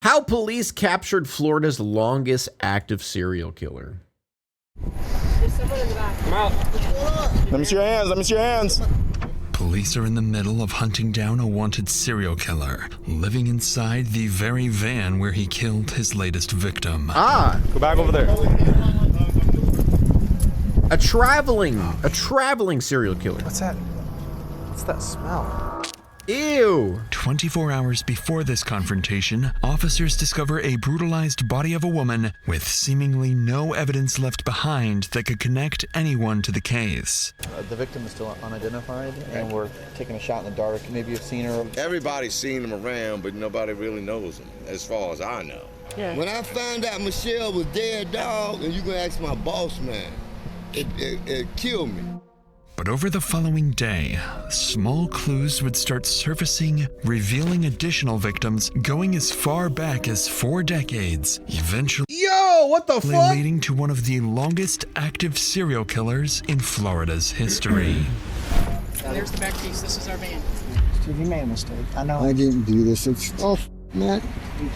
How police captured Florida's longest active serial killer. There's someone in the back. Come out. Let me see your hands. Let me see your hands. Police are in the middle of hunting down a wanted serial killer, living inside the very van where he killed his latest victim. Ah! Go back over there. A traveling serial killer. What's that? What's that smell? Ew! 24 hours before this confrontation, officers discover a brutalized body of a woman with seemingly no evidence left behind that could connect anyone to the case. The victim is still unidentified, and we're taking a shot in the dark. Maybe you've seen her. Everybody's seen him around, but nobody really knows him, as far as I know. Yeah. When I found out Michelle was dead, dog, and you gonna ask my boss man, it killed me. But over the following day, small clues would start surfacing, revealing additional victims going as far back as 4 decades, eventually Yo, what the fuck? leading to one of the longest active serial killers in Florida's history. There's the back piece. This is our van. Steve, you made a mistake. I know. I didn't do this. It's man.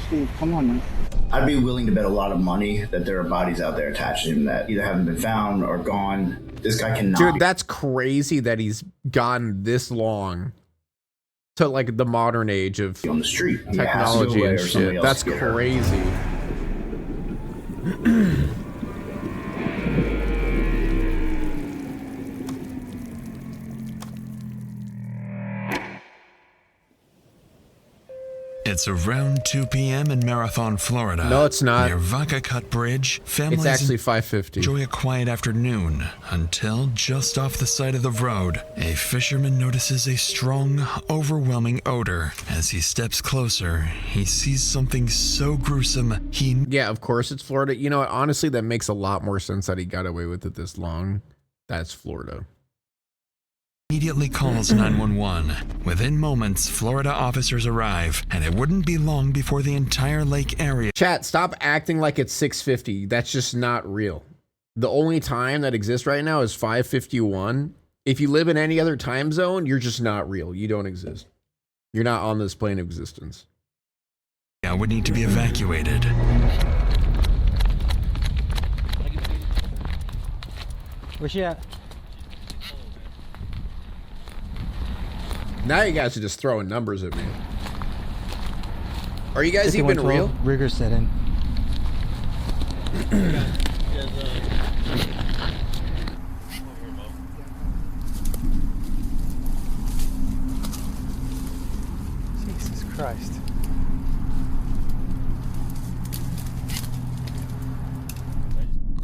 Steve, come on now. I'd be willing to bet a lot of money that there are bodies out there attached to him that either haven't been found or gone. This guy cannot. Dude, that's crazy that he's gone this long to like the modern age of on the street. technology and shit. That's crazy. It's around 2 p.m. in Marathon, Florida. No, it's not. Near Vaca Cut Bridge, families It's actually 5:50. enjoy a quiet afternoon until just off the side of the road, a fisherman notices a strong, overwhelming odor. As he steps closer, he sees something so gruesome Yeah, of course it's Florida. You know what? Honestly, that makes a lot more sense that he got away with it this long. That's Florida. immediately calls 911. Within moments, Florida officers arrive, and it wouldn't be long before the entire lake area. Chat, stop acting like it's 6:50. That's just not real. The only time that exists right now is 5:51. If you live in any other time zone, you're just not real. You don't exist. You're not on this plane of existence. Would need to be evacuated. Where's she at? Now you guys are just throwing numbers at me. Are you guys even real? Rigor set in. Jesus Christ.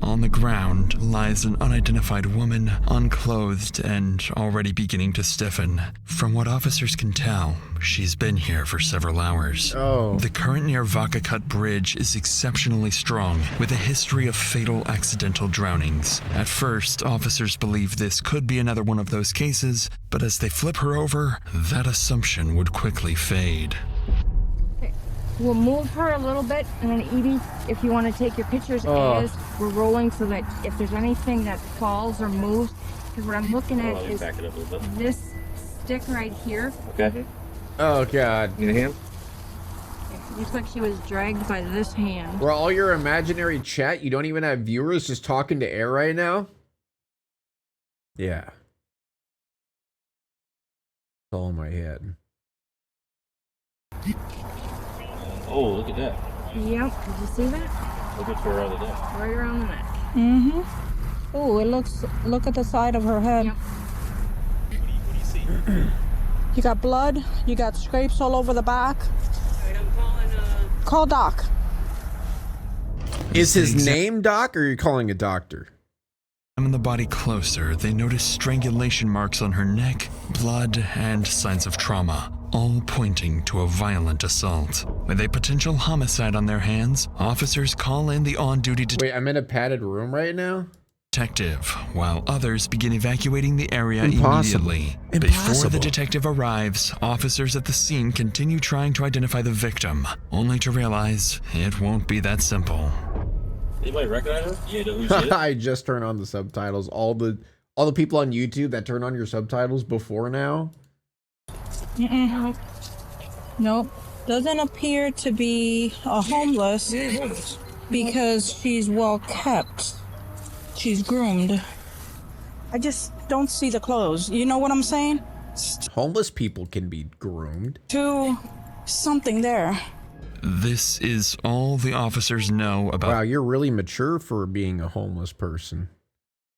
On the ground lies an unidentified woman, unclothed and already beginning to stiffen. From what officers can tell, she's been here for several hours. Oh. The current near Vaca Cut Bridge is exceptionally strong, with a history of fatal accidental drownings. At first, officers believed this could be another one of those cases, but as they flip her over, that assumption would quickly fade. We'll move her a little bit, and then Edie, if you want to take your pictures as we're rolling, so that if there's anything that falls or moves, because what I'm looking at is this stick right here. Okay. Oh God. Need a hand? It looks like she was dragged by this hand. For all your imaginary chat, you don't even have viewers just talking to air right now? Yeah. It's all in my head. Oh, look at that. Yep, did you see that? Look at her around the neck. Right around the neck. Mm-hmm. Oh, it looks, look at the side of her head. Yep. What do you see? You got blood, you got scrapes all over the back. Alright, I'm calling, Call Doc. Is his name Doc, or are you calling a doctor? Examine the body closer, they notice strangulation marks on her neck, blood, and signs of trauma, all pointing to a violent assault. With a potential homicide on their hands, officers call in the on-duty Wait, I'm in a padded room right now? detective, while others begin evacuating the area Impossible. immediately. Impossible. Before the detective arrives, officers at the scene continue trying to identify the victim, only to realize it won't be that simple. Anybody recognize her? Yeah, know who she is? I just turned on the subtitles. All the people on YouTube that turn on your subtitles before now. Mm-mm. Nope. doesn't appear to be a homeless because she's well kept. She's groomed. I just don't see the clothes. You know what I'm saying? Homeless people can be groomed. To something there. This is all the officers know about. Wow, you're really mature for being a homeless person.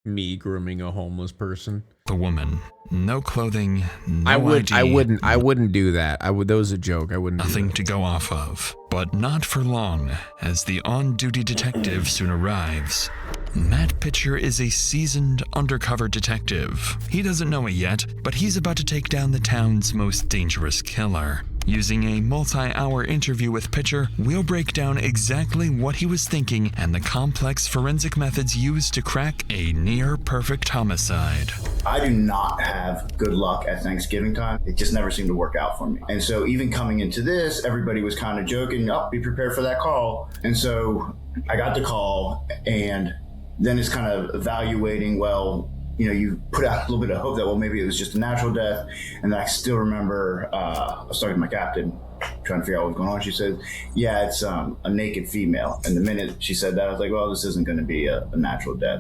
Me grooming a homeless person. The woman. No clothing, no I wouldn't do that. That was a joke. I wouldn't. Nothing to go off of. But not for long, as the on-duty detective soon arrives. Matt Pitcher is a seasoned undercover detective. He doesn't know it yet, but he's about to take down the town's most dangerous killer. Using a multi-hour interview with Pitcher, we'll break down exactly what he was thinking and the complex forensic methods used to crack a near-perfect homicide. I do not have good luck at Thanksgiving time. It just never seemed to work out for me. And so even coming into this, everybody was kind of joking, oh, be prepared for that call. And so I got the call, and then it's kind of evaluating, well, you know, you put out a little bit of hope that, well, maybe it was just a natural death. And then I still remember I was talking to my captain, trying to figure out what was going on. She said, yeah, it's a naked female. And the minute she said that, I was like, well, this isn't going to be a natural death.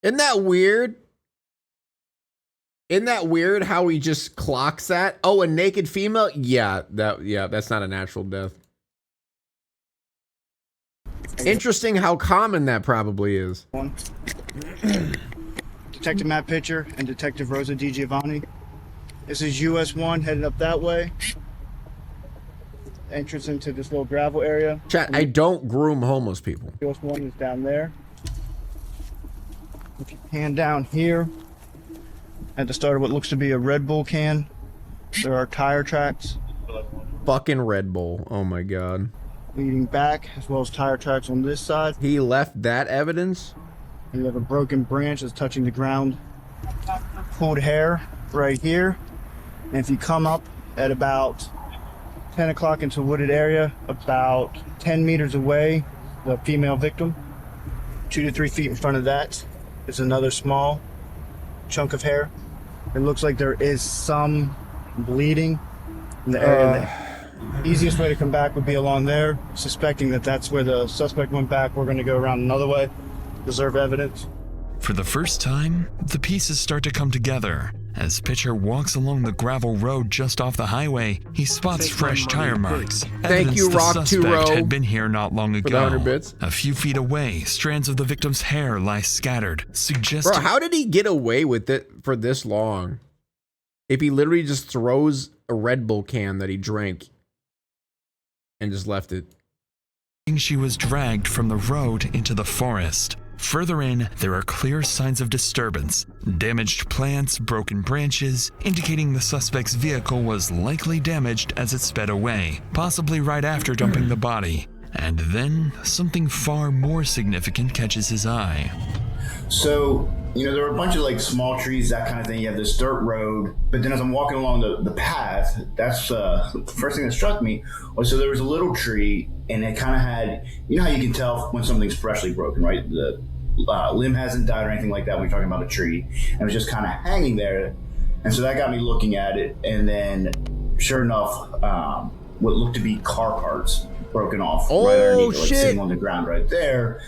Isn't that weird? Isn't that weird how he just clocks that? Oh, a naked female? Yeah, that's not a natural death. Interesting how common that probably is. Detective Matt Pitcher and Detective Rosa DiGiovanni. This is US 1 headed up that way. Entrance into this little gravel area. Chat, I don't groom homeless people. US 1 is down there. If you pan down here, at the start of what looks to be a Red Bull can, there are tire tracks. Fucking Red Bull. Oh my god. Leading back, as well as tire tracks on this side. He left that evidence? And you have a broken branch that's touching the ground. Pulled hair right here. And if you come up at about 10 o'clock into a wooded area, about 10 meters away, the female victim, 2 to 3 feet in front of that is another small chunk of hair. It looks like there is some bleeding in the area there. Easiest way to come back would be along there, suspecting that that's where the suspect went back. We're going to go around another way, preserve evidence. For the first time, the pieces start to come together. As Pitcher walks along the gravel road just off the highway, he spots fresh tire marks. Thank you, Rock the suspect 2 had been here not long ago. For the 100 bits. A few feet away, strands of the victim's hair lie scattered, suggesting... Bro, how did he get away with it for this long? If he literally just throws a Red Bull can that he drank and just left it. She was dragged from the road into the forest. Further in, there are clear signs of disturbance. Damaged plants, broken branches, indicating the suspect's vehicle was likely damaged as it sped away, possibly right after dumping the body. And then, something far more significant catches his eye. So, you know, there were a bunch of like small trees, that kind of thing. You have this dirt road, but then as I'm walking along the path, that's the first thing that struck me was, so there was a little tree, and it kind of had, you know how you can tell when something's freshly broken, right? The limb hasn't died or anything like that when you're talking about a tree, and it was just kind of hanging there. And so that got me looking at it, and then sure enough, what looked to be car parts broken off right underneath, like sitting on the ground right there.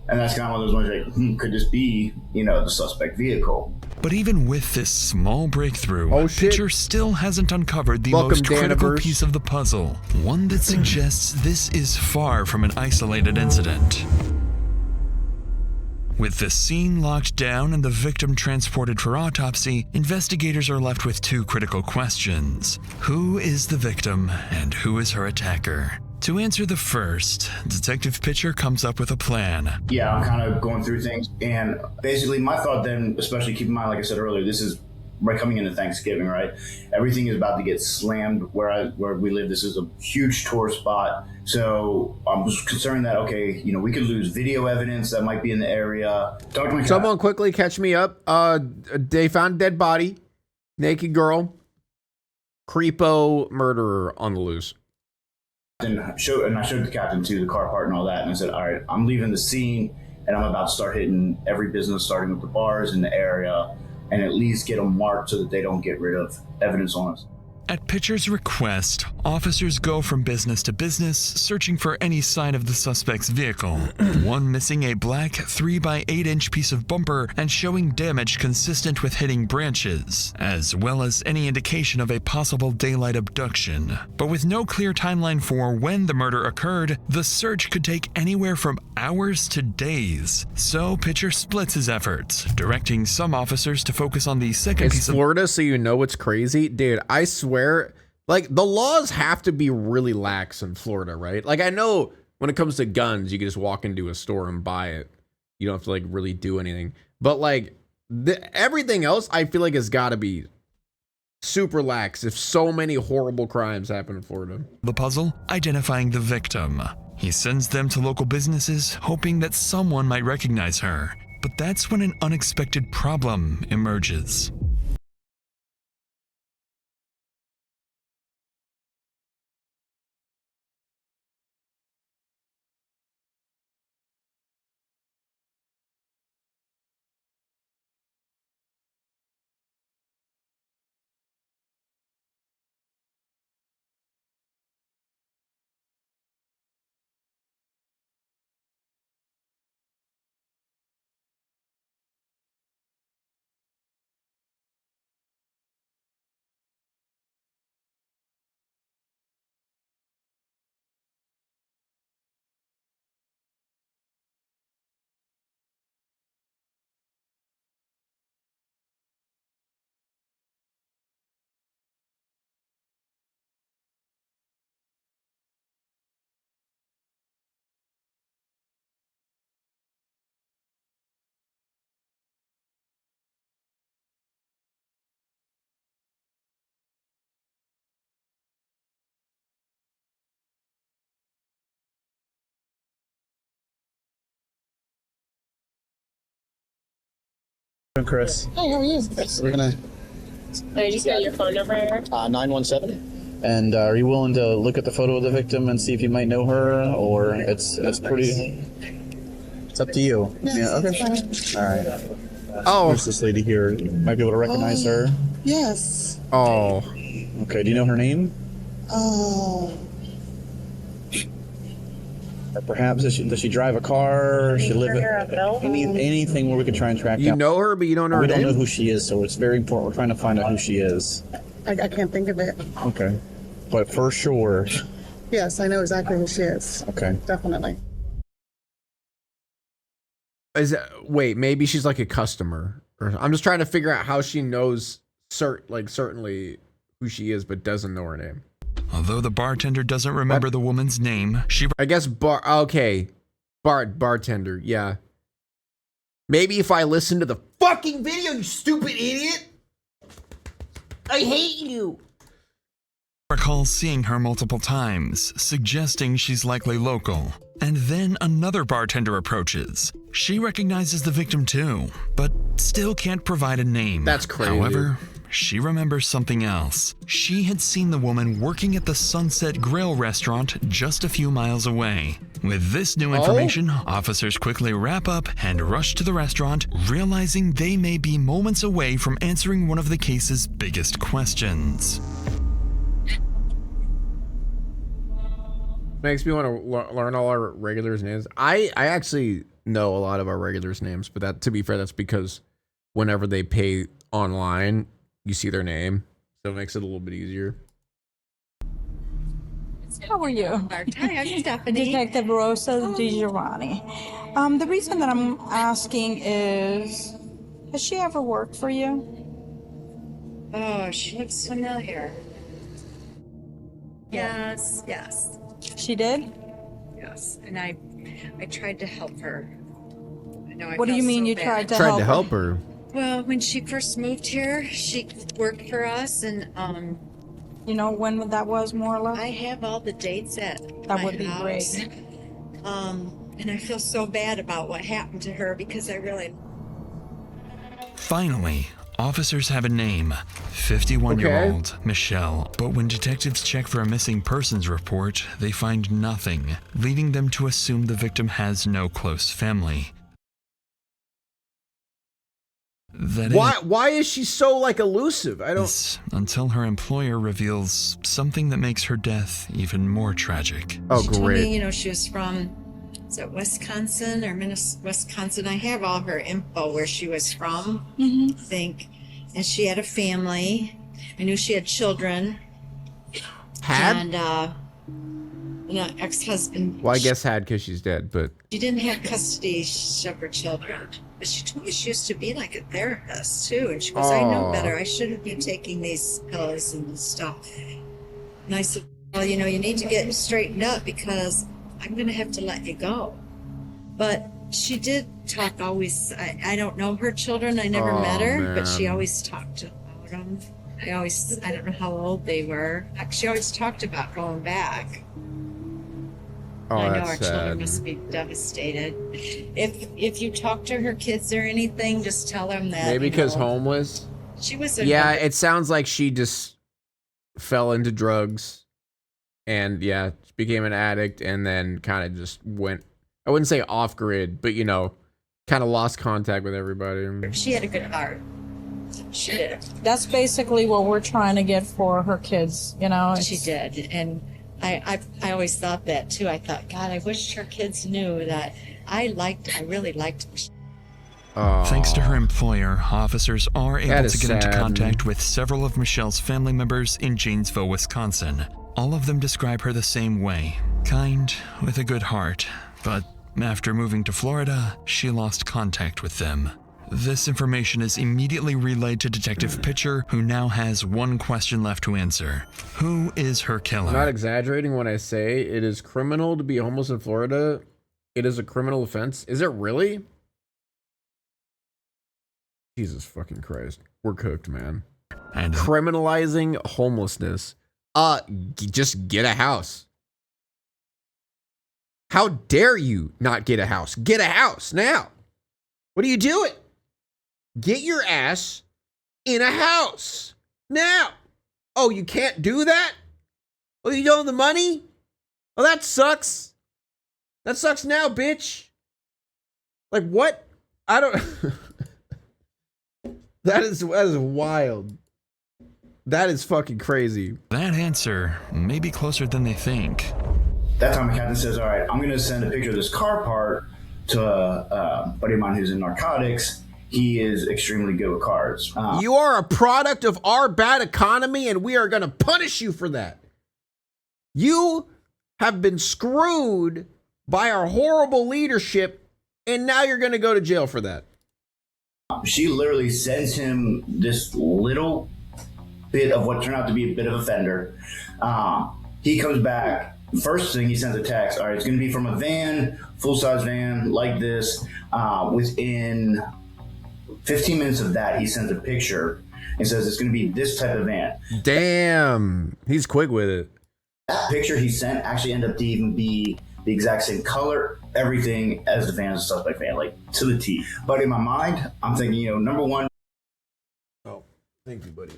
And that's kind of one of those ones like, could this be, you know, the suspect vehicle? But even with this small breakthrough, Pitcher still hasn't uncovered the most critical piece of the puzzle, one that suggests this is far from an isolated incident. With the scene locked down and the victim transported for autopsy, investigators are left with two critical questions. Who is the victim and who is her attacker? To answer the first, Detective Pitcher comes up with a plan. Yeah, I'm kind of going through things, and basically my thought then, especially keep in mind, like I said earlier, this is right coming into Thanksgiving, right? Everything is about to get slammed where we live. This is a huge tourist spot. So I'm just concerned that, okay, you know, we could lose video evidence that might be in the area. Someone quickly catch me up. They found a dead body, naked girl, creepo murderer on the loose. And I showed the captain too, the car part and all that, and I said, all right, I'm leaving the scene and I'm about to start hitting every business, starting with the bars in the area. and at least get them marked so that they don't get rid of evidence on us. At Pitcher's request, officers go from business to business, searching for any sign of the suspect's vehicle. One missing a black 3x8-inch piece of bumper and showing damage consistent with hitting branches, as well as any indication of a possible daylight abduction. But with no clear timeline for when the murder occurred, the search could take anywhere from hours to days. So Pitcher splits his efforts, directing some officers to focus on the second piece of Florida, so you know what's crazy? Dude, I swear, like, the laws have to be really lax in Florida, right? Like, I know when it comes to guns, you can just walk into a store and buy it. You don't have to, like, really do anything. But, like, everything else, I feel like has got to be super lax if so many horrible crimes happen in Florida. The puzzle, identifying the victim. He sends them to local businesses, hoping that someone might recognize her. But that's when an unexpected problem emerges. Chris. Hi, how are you? We're gonna. I just got your phone number. 917. And are you willing to look at the photo of the victim and see if you might know her, or it's pretty? It's up to you. Yes, Yeah. Okay. fine. All right. Oh. There's this lady here. You might be able to recognize her. Yes. Oh. Okay. Do you know her name? Oh. Or perhaps does she drive a car? Or she live anything where we could try and track down. You know her, but you don't know her We name? don't know who she is, so it's very important. We're trying to find out who she is. I can't think of it. Okay. But for sure. Yes, I know exactly who she is. Okay. Definitely. Wait, maybe she's like a customer. Or I'm just trying to figure out how she knows certainly who she is, but doesn't know her name. Although the bartender doesn't remember the woman's name, I guess bartender, yeah. Maybe if I listen to the fucking video, you stupid idiot. I hate you. recalls seeing her multiple times, suggesting she's likely local. And then another bartender approaches. She recognizes the victim too, but still can't provide a name. That's crazy. However, she remembers something else. She had seen the woman working at the Sunset Grill restaurant just a few miles away. With this new information, officers quickly wrap up and rush to the restaurant, realizing they may be moments away from answering one of the case's biggest questions. Makes me want to learn all our regulars' names. I actually know a lot of our regulars' names, but that, to be fair, that's because whenever they pay online, you see their name, so it makes it a little bit easier. How are you? Hi, I'm Stephanie. Detective Rosa DiGiovanni. The reason that I'm asking is, has she ever worked for you? Oh, she looks familiar. Yes, yes. She did? Yes, and I tried to help her. I know. What do you mean you tried to help her? Well, when she first moved here, she worked for us, and you know when that was, more or less? I have all the dates at that my would be house. great. And I feel so bad about what happened to her because I really. Finally, officers have a name, 51-year-old Michelle. But when detectives check for a missing persons report, they find nothing, leading them to assume the victim has no close family. That Why is she so like elusive? I don't. Until her employer reveals something that makes her death even more tragic. Oh, She told great. me, you know, she was from, is it Wisconsin or Wisconsin? I have all her info where she was from, I think. And she had a family. I knew she had children. Had? And, an ex-husband. Well, I guess had because she's dead, but She didn't have custody of her children. But she told me she used to be like a therapist, too. And she goes, I know Aw. better. I shouldn't be taking these pills and stuff. And I said, well, you know, you need to get straightened up because I'm going to have to let you go. But she did talk always. I don't know her children. I never met her, but she man. always talked about them. I don't know how old they were. She always talked about going back. Oh, I know that's our children sad. must be devastated. If you talk to her kids or anything, just tell them that. maybe you because know, homeless. she was a Yeah, it sounds like she just fell into drugs and yeah, became an addict and then kind of just went, I wouldn't say off grid, but you know, kind of lost contact with everybody. She had a good heart. She did. That's basically what we're trying to get for her kids, you know. She did, and I always thought that too. I thought, God, I wish her kids knew that I really liked. Thanks to her employer, officers are That able is to get into sad. contact with several of Michelle's family members in Janesville, Wisconsin. All of them describe her the same way, kind, with a good heart. But after moving to Florida, she lost contact with them. This information is immediately relayed to Detective Pitcher, who now has one question left to answer. Who is her killer? I'm not exaggerating when I say it is criminal to be homeless in Florida. It is a criminal offense. Is it really? Jesus fucking Christ. We're cooked, man. And criminalizing homelessness. Just get a house. How dare you not get a house? Get a house now. What are you doing? Get your ass in a house now. Oh, you can't do that? Oh, you don't have the money? Oh, that sucks. That sucks now, bitch. Like what? I don't. That is wild. That is fucking crazy. that answer may be closer than they think. That time the captain says, all right, I'm going to send a picture of this car part to a buddy of mine who's in narcotics. He is extremely good with cars. You are a product of our bad economy, and we are going to punish you for that. You have been screwed by our horrible leadership, and now you're going to go to jail for that. She literally sends him this little bit of what turned out to be a bit of a fender. He comes back. First thing, he sends a text. All right, it's going to be from a van, full-size van like this. Within 15 minutes of that, he sends a picture and says it's going to be this type of van. Damn, he's quick with it. That picture he sent actually ended up to even be the exact same color, everything as the van, as a suspect van, like to the T. But in my mind, I'm thinking, you know, number one. Oh, thank you, buddy.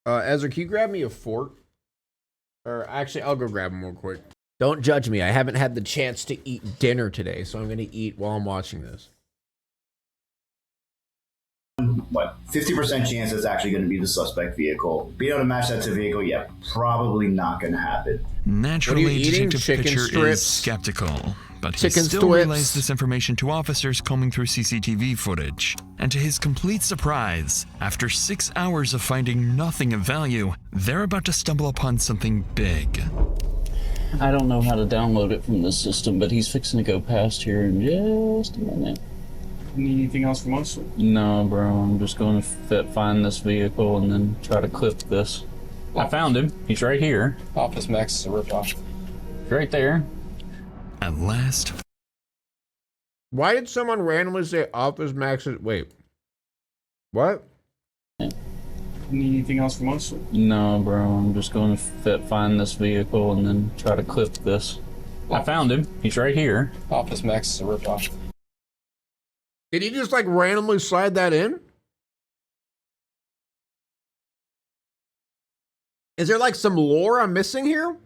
Ezra, can you grab me a fork? Or actually, I'll go grab them real quick. Don't judge me. I haven't had the chance to eat dinner today, so I'm going to eat while I'm watching this. What, 50% chance it's actually going to be the suspect vehicle. Being able to match that to the vehicle, yeah, probably not going to happen. Naturally, eating? Detective Chicken Pitcher strips? is skeptical, but he Chicken still strips? relays this information to officers combing through CCTV footage. And to his complete surprise, after 6 hours of finding nothing of value, they're about to stumble upon something big. I don't know how to download it from this system, but he's fixing to go past here in just a minute. Need anything else from us? No, bro, I'm just going to find this vehicle and then try to clip this. I found him. He's right here. Office Max is a ripoff. Right there. At last, Why did someone randomly say Office Max's? Wait. What? Need anything else from us? No, bro, I'm just going to find this vehicle and then try to clip this. I found him. He's right here. Office Max is a ripoff. Did he just like randomly slide that in? Is there like some lore I'm missing here?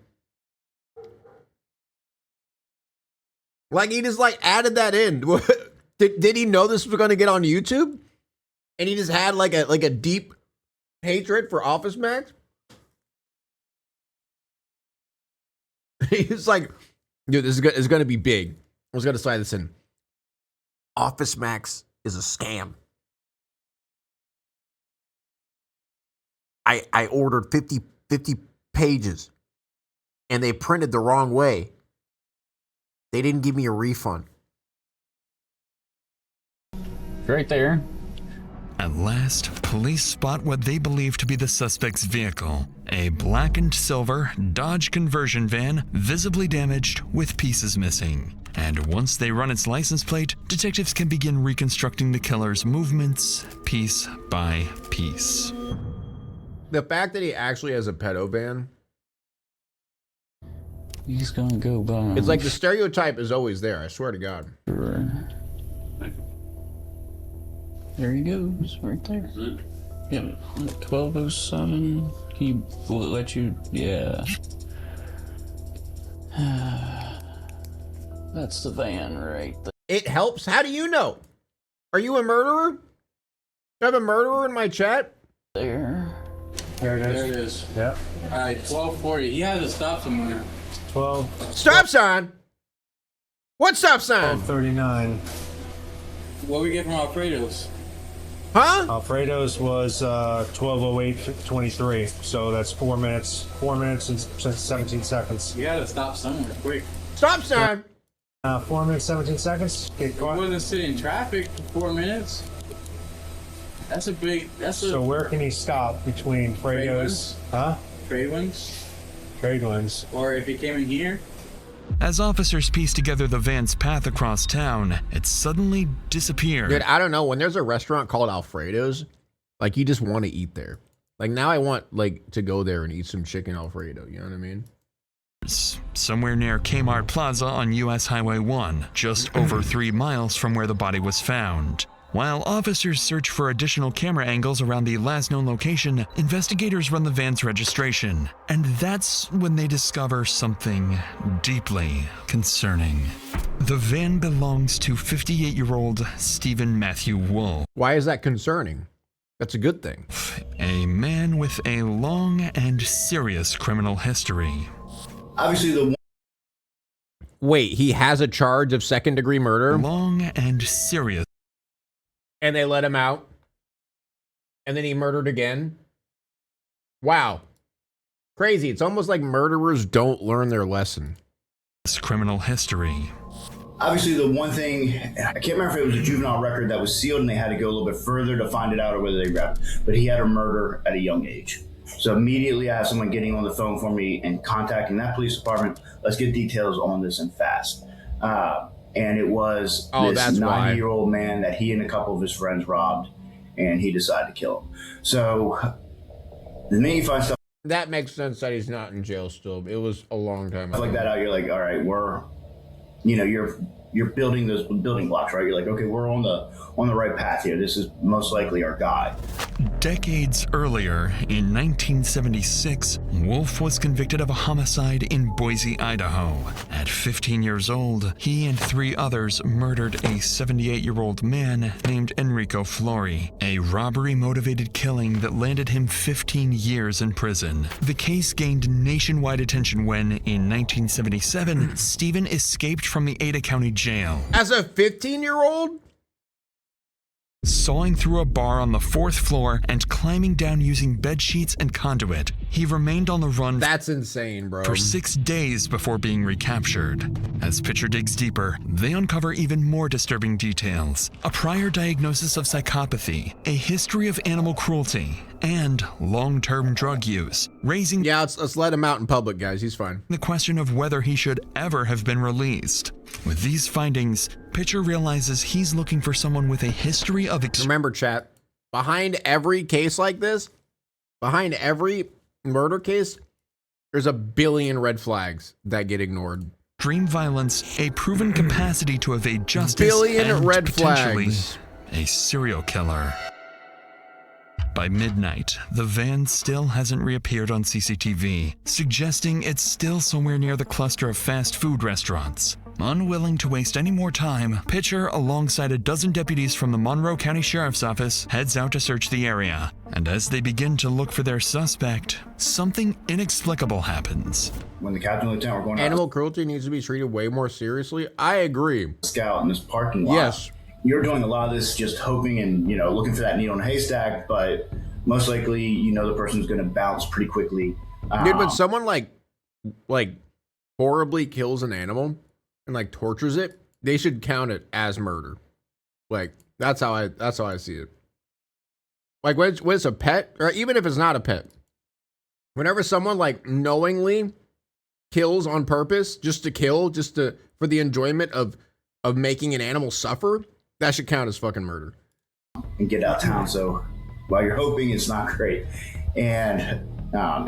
Like, he just like added that in. Did he know this was going to get on YouTube? And he just had like a deep hatred for Office Max? He's like, dude, this is going to be big. I was going to slide this in. Office Max is a scam. I ordered 50 pages and they printed the wrong way. They didn't give me a refund. Right there. At last, police spot what they believe to be the suspect's vehicle, a black and silver Dodge conversion van, visibly damaged with pieces missing. And once they run its license plate, detectives can begin reconstructing the killer's movements piece by piece. The fact that he actually has a pedo van. He's gonna go by. It's like the stereotype is always there, I swear to God. There he goes, right there. Yeah, 1207. He will let you, yeah. That's the van right there. It helps? How do you know? Are you a murderer? Do I have a murderer in my chat? There. There it is. There it is. Yep. All right, 1240. He has to stop somewhere. 12. Stop sign? What stop sign? 1239. What we get from Alfredo's? Huh? Alfredo's was 12:08:23. So that's 4 minutes. 4 minutes and 17 seconds. You gotta stop somewhere quick. Stop sign. 4 minutes 17 seconds. We wasn't sitting in traffic for 4 minutes. That's a big. That's a. So where can he stop between Fredo's? Huh? Trade ones. Trade ones. Or if he came in here. As officers piece together the van's path across town, it suddenly disappeared. Dude, I don't know. When there's a restaurant called Alfredo's, like, you just want to eat there. Like, now I want, like, to go there and eat some chicken Alfredo. You know what I mean? Somewhere near Kmart Plaza on US Highway 1, just over 3 miles from where the body was found. While officers search for additional camera angles around the last known location, investigators run the van's registration. And that's when they discover something deeply concerning. The van belongs to 58-year-old Stephen Matthew Wolf. Why is that concerning? That's a good thing. A man with a long and serious criminal history. Obviously, the Wait, he has a charge of second-degree murder? Long and serious. And they let him out. And then he murdered again. Wow. Crazy. It's almost like murderers don't learn their lesson. Criminal history. Obviously, the one thing, I can't remember if it was a juvenile record that was sealed and they had to go a little bit further to find it out or whether they grabbed it, but he had a murder at a young age. So immediately I have someone getting on the phone for me and contacting that police department. Let's get details on this and fast. And it was this 90-year-old man that he and a couple of his friends robbed, and he decided to kill him. So the minute you find stuff that makes sense that he's not in jail still. It was a long time ago. like that out, you're like, all right, you're building those building blocks, right? You're like, okay, we're on the right path here. This is most likely our guy. Decades earlier, in 1976, Wolf was convicted of a homicide in Boise, Idaho. At 15 years old, he and 3 others murdered a 78-year-old man named Enrico Flori, a robbery-motivated killing that landed him 15 years in prison. The case gained nationwide attention when, in 1977, Stephen escaped from the Ada County jail. As a 15-year-old? Sawing through a bar on the 4th floor and climbing down using bed sheets and conduit, he remained on the run. That's insane, bro. For 6 days before being recaptured. As Pitcher digs deeper, they uncover even more disturbing details. A prior diagnosis of psychopathy, a history of animal cruelty, and long-term drug use, raising let's let him out in public, guys. He's fine. The question of whether he should ever have been released. With these findings, Pitcher realizes he's looking for someone with a history of Remember, chat, behind every case like this, behind every murder case, there's a billion red flags that get ignored. Extreme violence, a proven capacity to evade justice, Billion and red potentially flags. A serial killer. By midnight, the van still hasn't reappeared on CCTV, suggesting it's still somewhere near the cluster of fast food restaurants. Unwilling to waste any more time, Pitcher, alongside a dozen deputies from the Monroe County Sheriff's Office, heads out to search the area. And as they begin to look for their suspect, something inexplicable happens. When the captain and lieutenant were going Animal cruelty needs to be treated way more seriously. I agree. Scout in this parking lot. Yes. You're doing a lot of this just hoping and, looking for that needle in a haystack, but most likely, the person's going to bounce pretty quickly. Dude, when someone like horribly kills an animal and like tortures it, they should count it as murder. Like that's how I see it. Like when it's a pet, or even if it's not a pet, whenever someone like knowingly kills on purpose just to kill, for the enjoyment of making an animal suffer, that should count as fucking murder. And get out of town. So while you're hoping, it's not great. And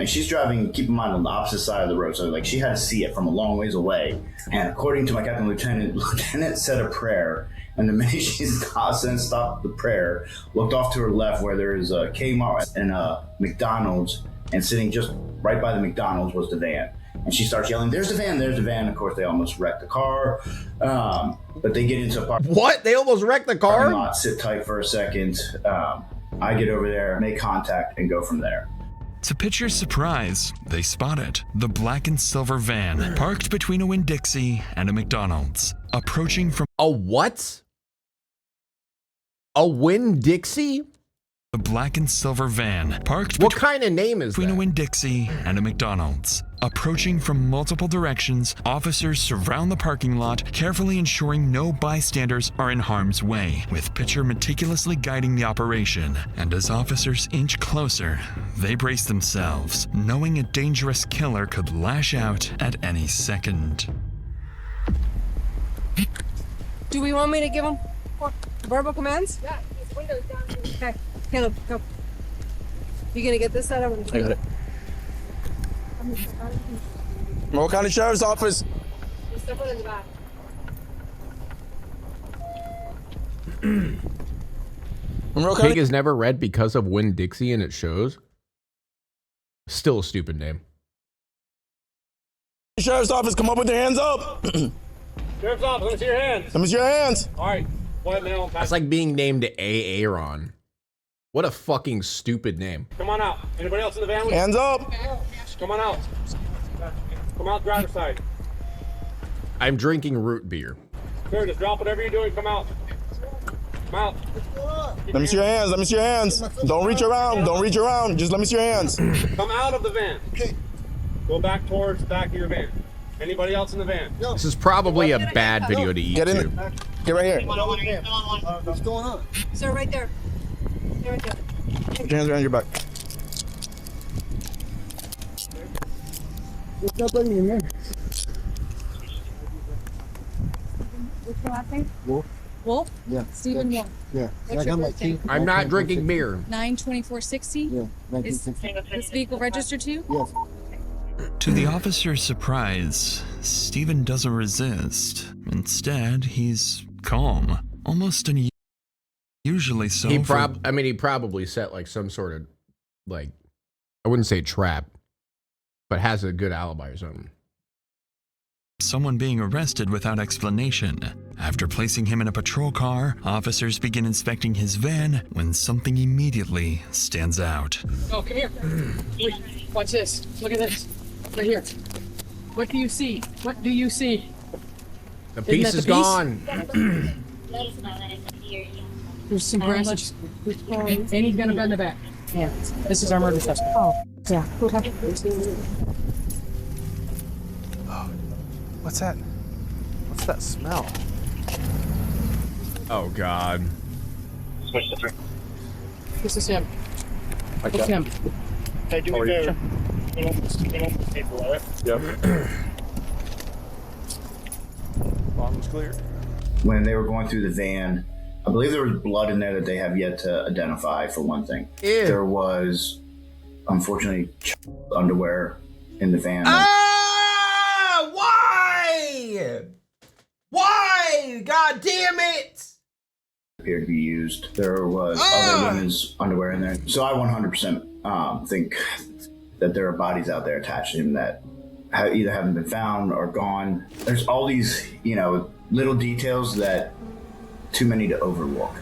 she's driving, keep in mind, on the opposite side of the road. So like she had to see it from a long ways away. And according to my captain lieutenant said a prayer. And the minute she stopped the prayer, looked off to her left where there is a Kmart and a McDonald's, and sitting just right by the McDonald's was the van. And she starts yelling, "There's the van, there's the van." Of course, they almost wrecked the car. But they get into a parking What? They almost wrecked the car? lot, sit tight for a second. I get over there, make contact, and go from there. To Pitcher's surprise, they spot it. The black and silver van, parked between a Winn-Dixie and a McDonald's, approaching from... A what? A Winn-Dixie? The black and silver van, parked... What kind of name is between that? a Winn-Dixie and a McDonald's. Approaching from multiple directions, officers surround the parking lot, carefully ensuring no bystanders are in harm's way, with Pitcher meticulously guiding the operation. And as officers inch closer, they brace themselves, knowing a dangerous killer could lash out at any second. Do we want me to give him verbal commands? Yeah, his window's down. Okay, Caleb, go. You gonna get this side? I'm gonna I got it. Monroe County Sheriff's Office. step in the back. Monroe Pig is never read because of Winn-Dixie and it shows. Still a stupid name. Sheriff's Office, come up with your hands up. Sheriff's Office, let me see your hands. Let me see your hands. All right. What now? That's like being named Aaron. What a fucking stupid name. Come on out. Anybody else in the van? Hands up. Come on out. Come out, driver's side. I'm drinking root beer. Sir, just drop whatever you're doing. Come out. Come out. Let me see your hands. Let me see your hands. Don't reach around. Don't reach around. Just let me see your hands. Come out of the van. Okay. Go back towards the back of your van. Anybody else in the van? This is probably a bad video to eat Get in. too. Get right here. What's going on? Sir, right there. There, right there. Put your hands around your back. What's nobody in there? What's your last name? Wolf? Wolf? Yeah. Stephen Wolf. Yeah. What's your birthday? I'm not drinking beer. 9/24/60? Yeah. Is 1960. this vehicle registered to you? Yes. To the officer's surprise, Stephen doesn't resist. Instead, he's calm, almost unusually so. He probably set like some sort of like, I wouldn't say trap, but has a good alibi or something. Someone being arrested without explanation. After placing him in a patrol car, officers begin inspecting his van when something immediately stands out. Oh, come here. Wait, watch this. Look at this. Right here. What do you see? What do you see? The Isn't piece that is the piece? gone. There's some grass. And he's gonna bend the back. Yeah. This is our murder test. Oh, yeah. What's that? What's that smell? Oh God. Switch to 3. This is him. Okay. It's him. Hey, do me a favor. Yep. Bottom's clear. When they were going through the van, I believe there was blood in there that they have yet to identify, for one thing. Ew. There was, unfortunately, underwear in the van. Ah! Why? Why? God damn it! Appeared to be used. There was other women's underwear in there. So I 100% think that there are bodies out there attached to him that either haven't been found or gone. There's all these, you know, little details that too many to overlook.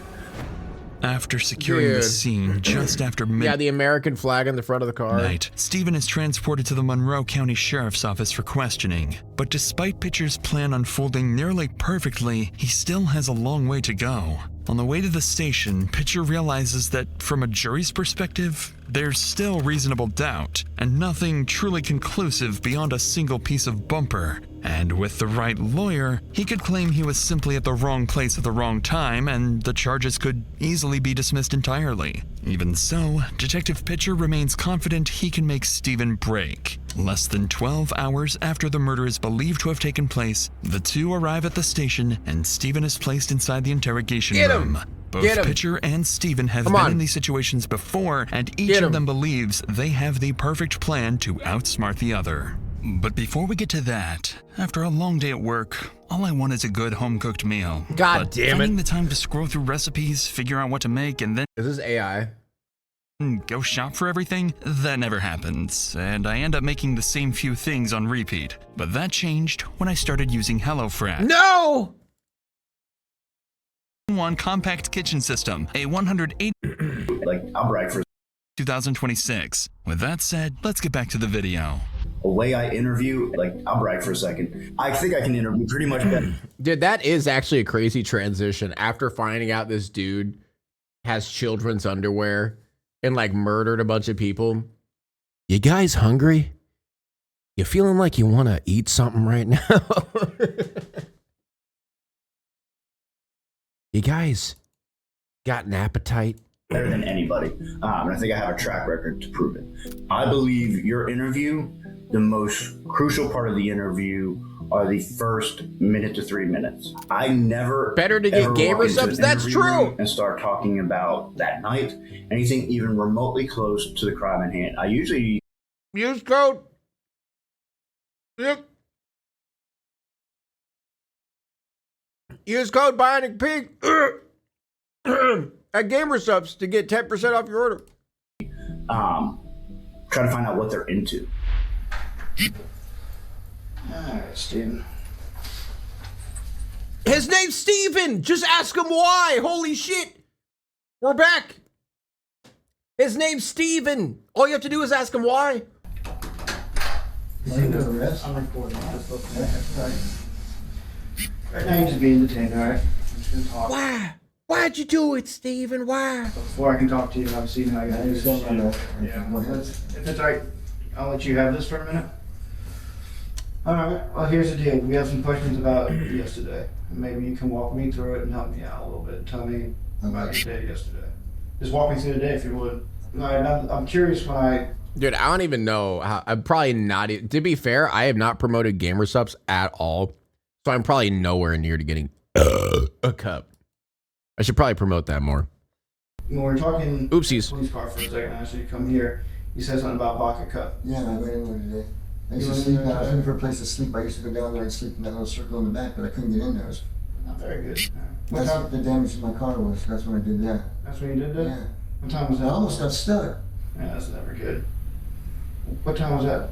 After securing the scene just after midnight, yeah, the American flag in the front of the car. Stephen is transported to the Monroe County Sheriff's Office for questioning. But despite Pitcher's plan unfolding nearly perfectly, he still has a long way to go. On the way to the station, Pitcher realizes that from a jury's perspective, there's still reasonable doubt, and nothing truly conclusive beyond a single piece of bumper. And with the right lawyer, he could claim he was simply at the wrong place at the wrong time, and the charges could easily be dismissed entirely. Even so, Detective Pitcher remains confident he can make Stephen break. Less than 12 hours after the murder is believed to have taken place, the two arrive at the station, and Stephen is placed inside the interrogation room. Both Pitcher and Stephen have been in these situations before, and each of them believes they have the perfect plan to outsmart the other. But before we get to that, after a long day at work, all I want is a good home-cooked meal. God damn it. Finding the time to scroll through recipes, figure out what to make, and then... Is this AI? Go shop for everything? That never happens, and I end up making the same few things on repeat. But that changed when I started using HelloFresh. No! One compact kitchen system, a 180... Like, I'll brag for 2026. With that said, let's get back to the video. The way I interview, like, I'll brag for a second. I think I can interview pretty much better. Dude, that is actually a crazy transition. After finding out this dude has children's underwear and like murdered a bunch of people. You guys hungry? You feeling like you want to eat something right now? You guys got an appetite? Better than anybody. And I think I have a track record to prove it. I believe your interview, the most crucial part of the interview are the first minute to 3 minutes. I never better to get gamer subs. That's true. And start talking about that night, anything even remotely close to the crime at hand. I usually use code. Yep. Use code Bionicpig at gamer subs to get 10% off your order. Try to find out what they're into. Alright, Steven. His name's Steven! Just ask him why! Holy shit! We're back! His name's Steven! All you have to do is ask him why. I'm recording. Right now, you're just being detained, alright? I'm just gonna talk. Why? Why'd you do it, Steven? Why? Before I can talk to you, obviously, you know I gotta do this shit. Yeah. If it's alright, I'll let you have this for a minute. Alright, well, here's the deal. We have some questions about yesterday. Maybe you can walk me through it and help me out a little bit. Tell me about your day yesterday. Just walk me through the day if you would. Alright, I'm curious when I... Dude, I don't even know how. I'm probably not. To be fair, I have not promoted gamer subs at all. So I'm probably nowhere near to getting a cup. I should probably promote that more. When we're talking oopsies police car for a second, I should come here. You said something about vodka cup. Yeah, I went in there today. I used to sleep. I was looking for a place to sleep. I used to go down there and sleep in that little circle in the back, but I couldn't get in there. Not very good. That's what the damage to my car was. That's when I did that. That's when you did that? Yeah. What time was that? I almost got stuck. Yeah, that's never good. What time was that?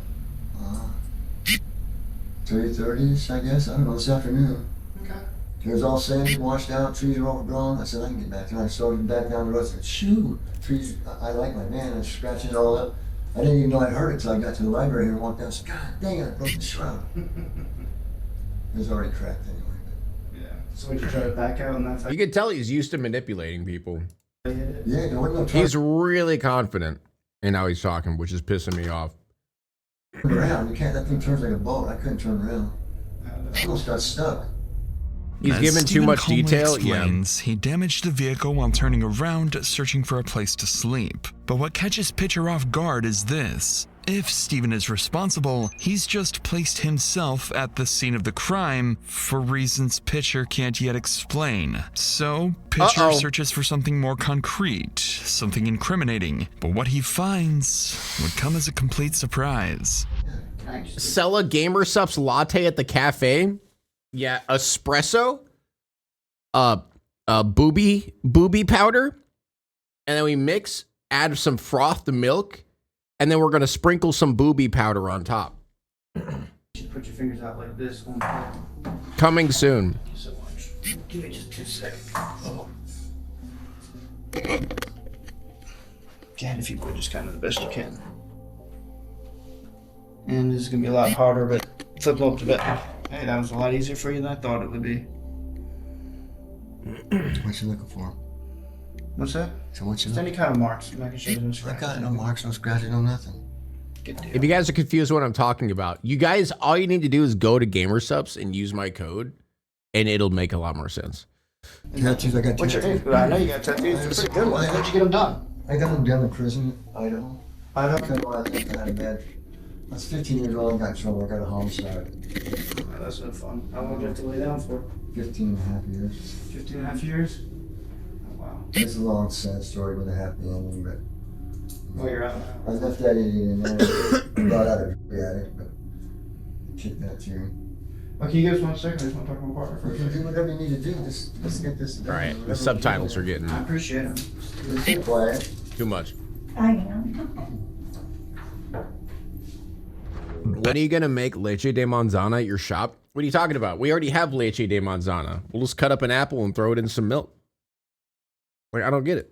3:30ish, I guess. I don't know, this afternoon. Okay. It was all sandy, washed out, trees were overgrown. I said, I can get back there. I started back down the road. I said, shoot, trees, I like my man. I scratched it all up. I didn't even know I'd heard it until I got to the library here and walked down. I said, God dang it, I broke the shroud. It was already cracked anyway. Yeah. So would you try to back out and that's how you can tell he's used to manipulating people. Yeah, there wasn't no truck. He's really confident in how he's talking, which is pissing me off. Around, you can't, that thing turns like a boat. I couldn't turn around. I almost got stuck. He's As given too Stephen much calmly detail. Explains, he damaged the vehicle while turning around, searching for a place to sleep. But what catches Pitcher off guard is this. If Stephen is responsible, he's just placed himself at the scene of the crime for reasons Pitcher can't yet explain. So, Pitcher searches for something more concrete, something incriminating. But what he finds would come as a complete surprise. Sell a gamer subs latte at the cafe. Yeah, espresso. Booby powder. And then we mix, add some froth to milk. And then we're going to sprinkle some booby powder on top. just put your fingers out like this. Coming soon. Thank you so much. Give me just 2 seconds. Again, if you would, just kind of the best you can. And this is gonna be a lot harder, but flip them up to bit. Hey, that was a lot easier for you than I thought it would be. What you looking for? What's that? So what you Just any kind of marks. I'm not gonna show you no I scratches. got no marks, no scratches, no nothing. If you guys are confused what I'm talking about, you guys, all you need to do is go to GamerSupps and use my code, and it'll make a lot more sense. Tattoos, I got What's your tattoos. name? I know you got tattoos. They're pretty good ones. How'd you get them done? I got them down in prison, Idaho. Idaho? Because I had a bad. I was 15 years old, got in trouble, I got a homicide. Oh, that's no fun. How long did you have to lay down for? 15 and a half years. 15 and a half years? Oh, wow. It's a long, sad story with a happy ending, but. Well, you're out now. I left that idiot in there, got out of it, but kicked that too. Okay, you give us 1 second. I just want to talk to my partner You first. can do whatever you need to do, just let's get this done. All right, the subtitles are getting I appreciate it. Be quiet. too much. I am. When are you gonna make leche de manzana at your shop? What are you talking about? We already have leche de manzana. We'll just cut up an apple and throw it in some milk. Like, I don't get it.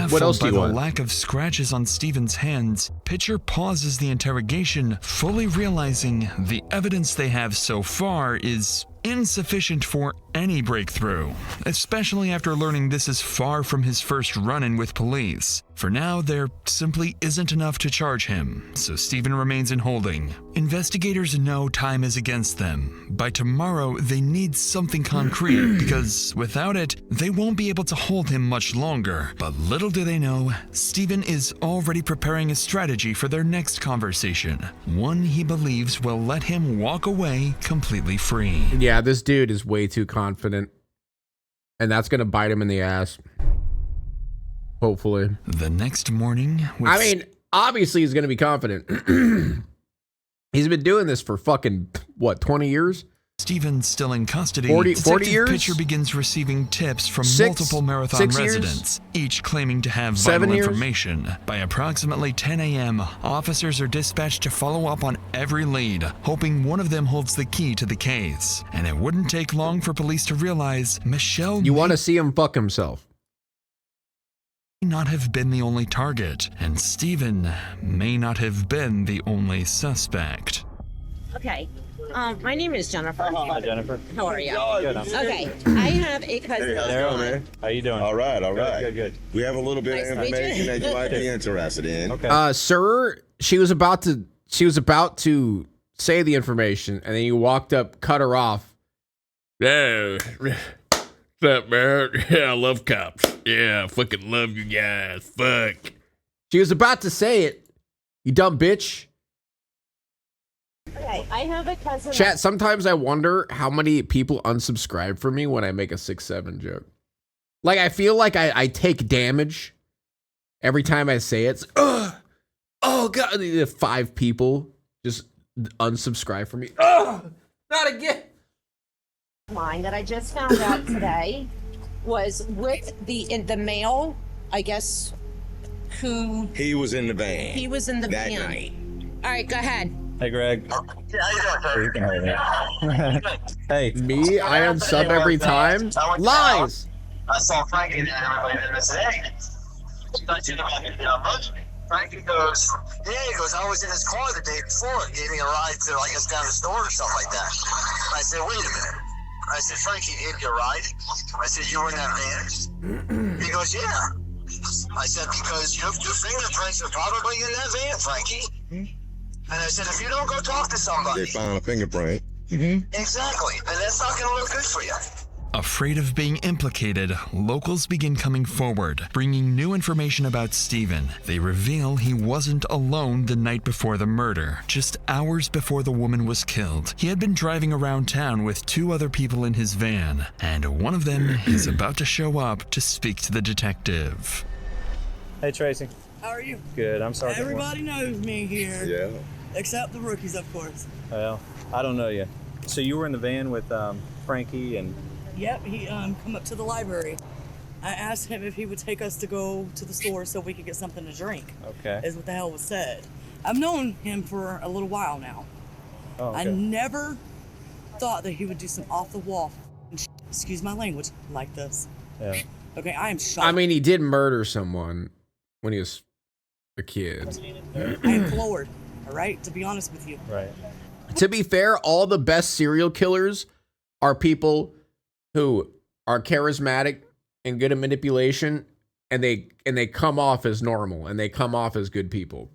What else do you by want? the lack of scratches on Steven's hands, Pitcher pauses the interrogation, fully realizing the evidence they have so far is insufficient for any breakthrough, especially after learning this is far from his first run-in with police. For now, there simply isn't enough to charge him, so Steven remains in holding. Investigators know time is against them. By tomorrow, they need something concrete, because without it, they won't be able to hold him much longer. But little do they know, Steven is already preparing a strategy for their next conversation, one he believes will let him walk away completely free. Yeah, this dude is way too confident, and that's gonna bite him in the ass. Hopefully. The next morning, I mean, obviously he's gonna be confident. He's been doing this for fucking, what, 20 years? Steven's still in custody. 40 Detective years? Pitcher begins receiving tips from Six- multiple Marathon 6 years? residents, each claiming to have 7 vital years? information. By approximately 10 a.m., officers are dispatched to follow up on every lead, hoping one of them holds the key to the case. And it wouldn't take long for police to realize Michelle You want to see him fuck himself. may not have been the only target, and Steven may not have been the only suspect. Okay. My name is Jennifer. Hi, Jennifer. How are you? Good. Okay. I have a cousin. Daryl, man. How you doing? All right. Good. We have a little bit Nice of to meet you. information that you might be interested in. Okay. Sir, she was about to say the information, and then you walked up, cut her off. Yeah. What's up, man? Yeah, I love cops. Yeah, I fucking love you guys. Fuck. She was about to say it. You dumb bitch. Okay. I have a cousin. Chat, sometimes I wonder how many people unsubscribe from me when I make a 6'7" joke. Like, I feel like I take damage every time I say it. Ugh. Oh, God. 5 people just unsubscribe from me. Ugh. Not again. Mine that I just found out today was with the male, I guess, who He was in the van. he was in the that van. night. All right, go ahead. Hey, Greg. Hey. Me? I unsub every time? Lies. I saw Frankie and everybody and I said, hey, Frankie goes, yeah, he goes, I was in his car the day before. He gave me a ride to, I guess, down the store or something like that. I said, wait a minute. I said, Frankie gave you a ride? I said, you were in that van? He goes, yeah. I said, because your fingerprints are probably in that van, Frankie. And I said, if you don't go talk to somebody. They found a fingerprint. Exactly. And that's not going to look good for you. Afraid of being implicated, locals begin coming forward, bringing new information about Steven. They reveal he wasn't alone the night before the murder. Just hours before the woman was killed, he had been driving around town with 2 other people in his van, and one of them is about to show up to speak to the detective. Hey, Tracy. How are you? Good. I'm sorry. Everybody knows me here. Yeah. Except the rookies, of course. Well, I don't know you. So you were in the van with Frankie and... Yep, he come up to the library. I asked him if he would take us to go to the store so we could get something to drink. Okay. Is what the hell was said. I've known him for a little while now. Oh, okay. I never thought that he would do some off the wall, excuse my language, like this. Yeah. Okay, I am shocked. I mean, he did murder someone when he was a kid. I am floored, all right, to be honest with you. Right. To be fair, all the best serial killers are people who are charismatic and good at manipulation, and they come off as normal and they come off as good people.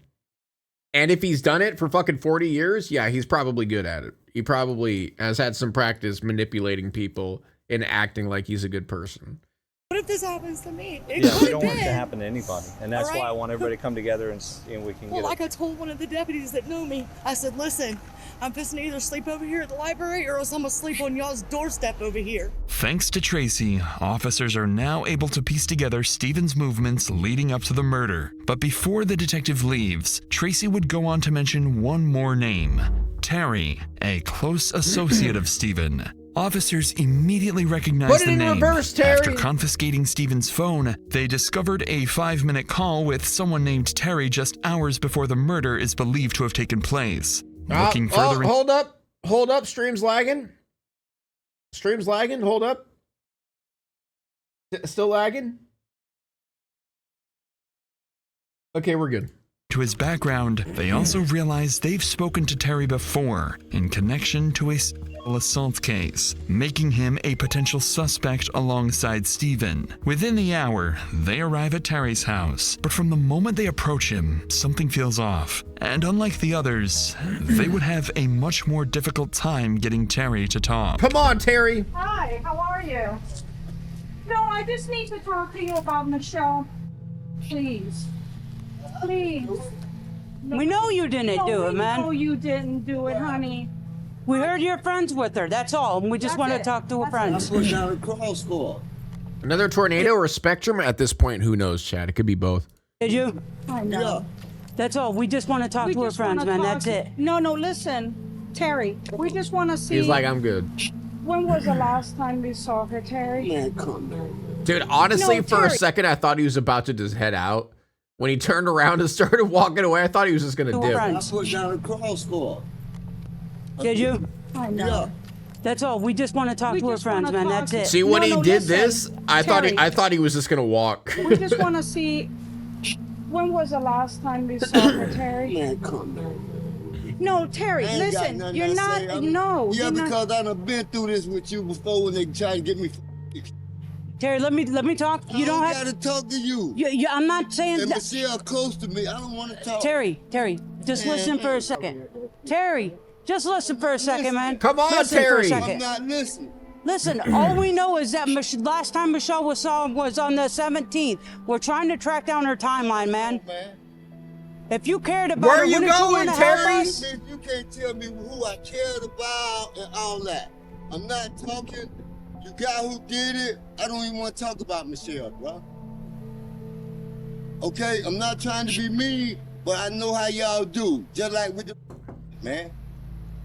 And if he's done it for fucking 40 years, yeah, he's probably good at it. He probably has had some practice manipulating people and acting like he's a good person. What if this happens to me? It Yeah, we could don't have want it to been. happen to anybody, and that's All why right. I want everybody to come together and we can Well, get like it. I told one of the deputies that knew me, I said, listen, I'm fixing to either sleep over here at the library or else I'm gonna sleep on y'all's doorstep over here. Thanks to Tracy, officers are now able to piece together Stephen's movements leading up to the murder. But before the detective leaves, Tracy would go on to mention one more name, Terry, a close associate of Stephen. Officers immediately recognized Put it the in name. reverse, Terry. After confiscating Stephen's phone, they discovered a 5-minute call with someone named Terry just hours before the murder is believed to have taken place. Looking further in- Hold up, stream's lagging. Stream's lagging, hold up. Still lagging? Okay, we're good. To his background, they also realize they've spoken to Terry before in connection to a sexual assault case, making him a potential suspect alongside Stephen. Within the hour, they arrive at Terry's house, but from the moment they approach him, something feels off. And unlike the others, they would have a much more difficult time getting Terry to talk. Come on, Terry. Hi, how are you? No, I just need to talk to you about Michelle. Please. Please. We know you didn't do it, man. No, you didn't do it, honey. We heard you're friends with her, that's all. And we just want to talk to her friends. Another tornado or spectrum? At this point, who knows, Chad? It could be both. Did you? I know. That's all. We just want to talk to her friends, man. That's it. No, listen, Terry. We just want to see. He's like, I'm good. When was the last time we saw her, Terry? Man, come on. Dude, honestly, No, for a Terry. second, I thought he was about to just head out. When he turned around and started walking away, I thought he was just going to dip. I put down a cross score. Did you? I know. That's all. We just want to talk to her friends, man. That's it. See, when he did listen, this, I thought he was just going to walk. We just want to see. When was the last time we saw her, Terry? Man, come on. No, Terry, I ain't got listen. nothing You're to not. say. I'm- No. Yeah, you're not- because I done been through this with you before when they tried to get me. Terry, let me talk. You don't have to talk to you. I'm not saying And that. Michelle close to me. I don't want to talk. Terry, just listen for a second. Terry, just listen for a second, man. Come on, Listen for a Terry. second. I'm not listening. Listen, all we know is that last time Michelle was saw was on the 17th. We're trying to track down her timeline, man. If you cared about Where her, are you wouldn't going, wanna help Terry? us? You can't tell me who I cared about and all that. I'm not talking. The guy who did it, I don't even want to talk about Michelle, bro. Okay, I'm not trying to be mean, but I know how y'all do. Just like with the man.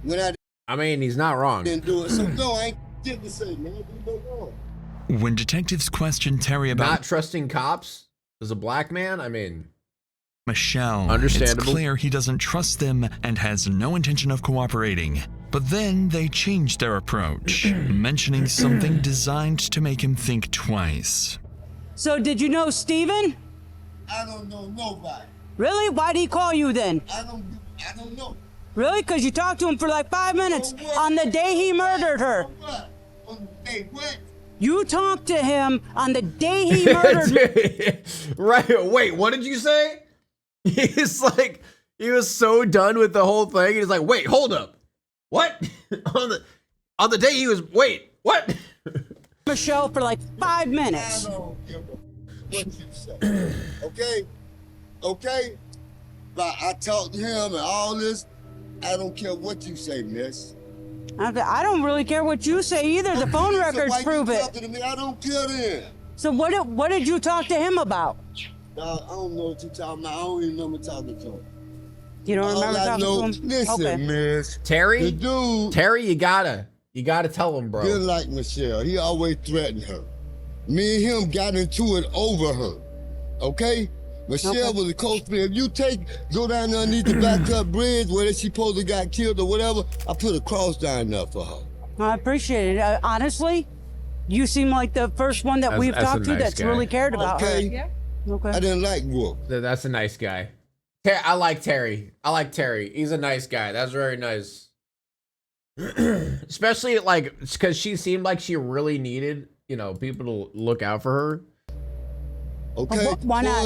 When I mean, he's not wrong. didn't do it, so no, I ain't shit to say, man. You go wrong. When detectives questioned Terry about Not trusting cops as a black man? I mean, Michelle, it's Understandable. clear he doesn't trust them and has no intention of cooperating. But then they changed their approach, mentioning something designed to make him think twice. So did you know Steven? I don't know nobody. Really? Why'd he call you then? I don't know. Really? Because you talked to him for like 5 minutes on the day he murdered her. Hey, what? You talked to him on the day he murdered her. right. Wait, what did you say? He's like, he was so done with the whole thing. He's like, wait, hold up. What? on the day he was, wait, what? Michelle for like 5 minutes. I don't give a what you say. Okay? Okay? But I talked to him and all this. I don't care what you say, miss. I don't really care what you say either. The phone records why prove you it. talking to me? I don't care then. So what did you talk to him about? Dog, I don't know what you're talking about. I don't even remember talking to him. You don't remember All I talking know, to him? Listen, Okay. miss. Terry? The dude Terry, you gotta tell him, bro. didn't like Michelle. He always threatened her. Me and him got into it over her. Okay? Michelle was a close friend. If you go down there underneath the backup bridge where she supposedly got killed or whatever, I put a cross down there for her. I appreciate it. Honestly, you seem like the first one that we've talked to that's really cared about her. Yeah. Okay. I didn't like Wolf. That's a nice guy. I like Terry. He's a nice guy. That's very nice. Especially like because she seemed like she really needed, people to look out for her. Okay. Why not?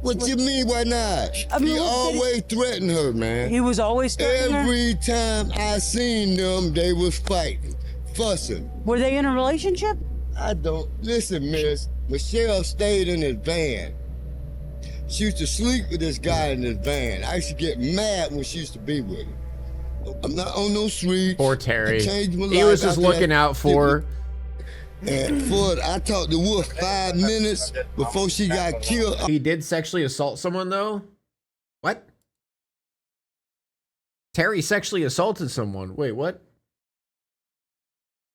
What you mean? Why not? He always threatened her, man. He was always threatening her? Every time I seen them, they was fighting, fussing. Were they in a relationship? I don't listen, Miss. Michelle stayed in his van. She used to sleep with this guy in his van. I used to get mad when she used to be with him. I'm not on no street. Poor Terry. He was just looking out for her. And I talked to Wolf 5 minutes before she got killed. He did sexually assault someone though? What? Terry sexually assaulted someone. Wait, what?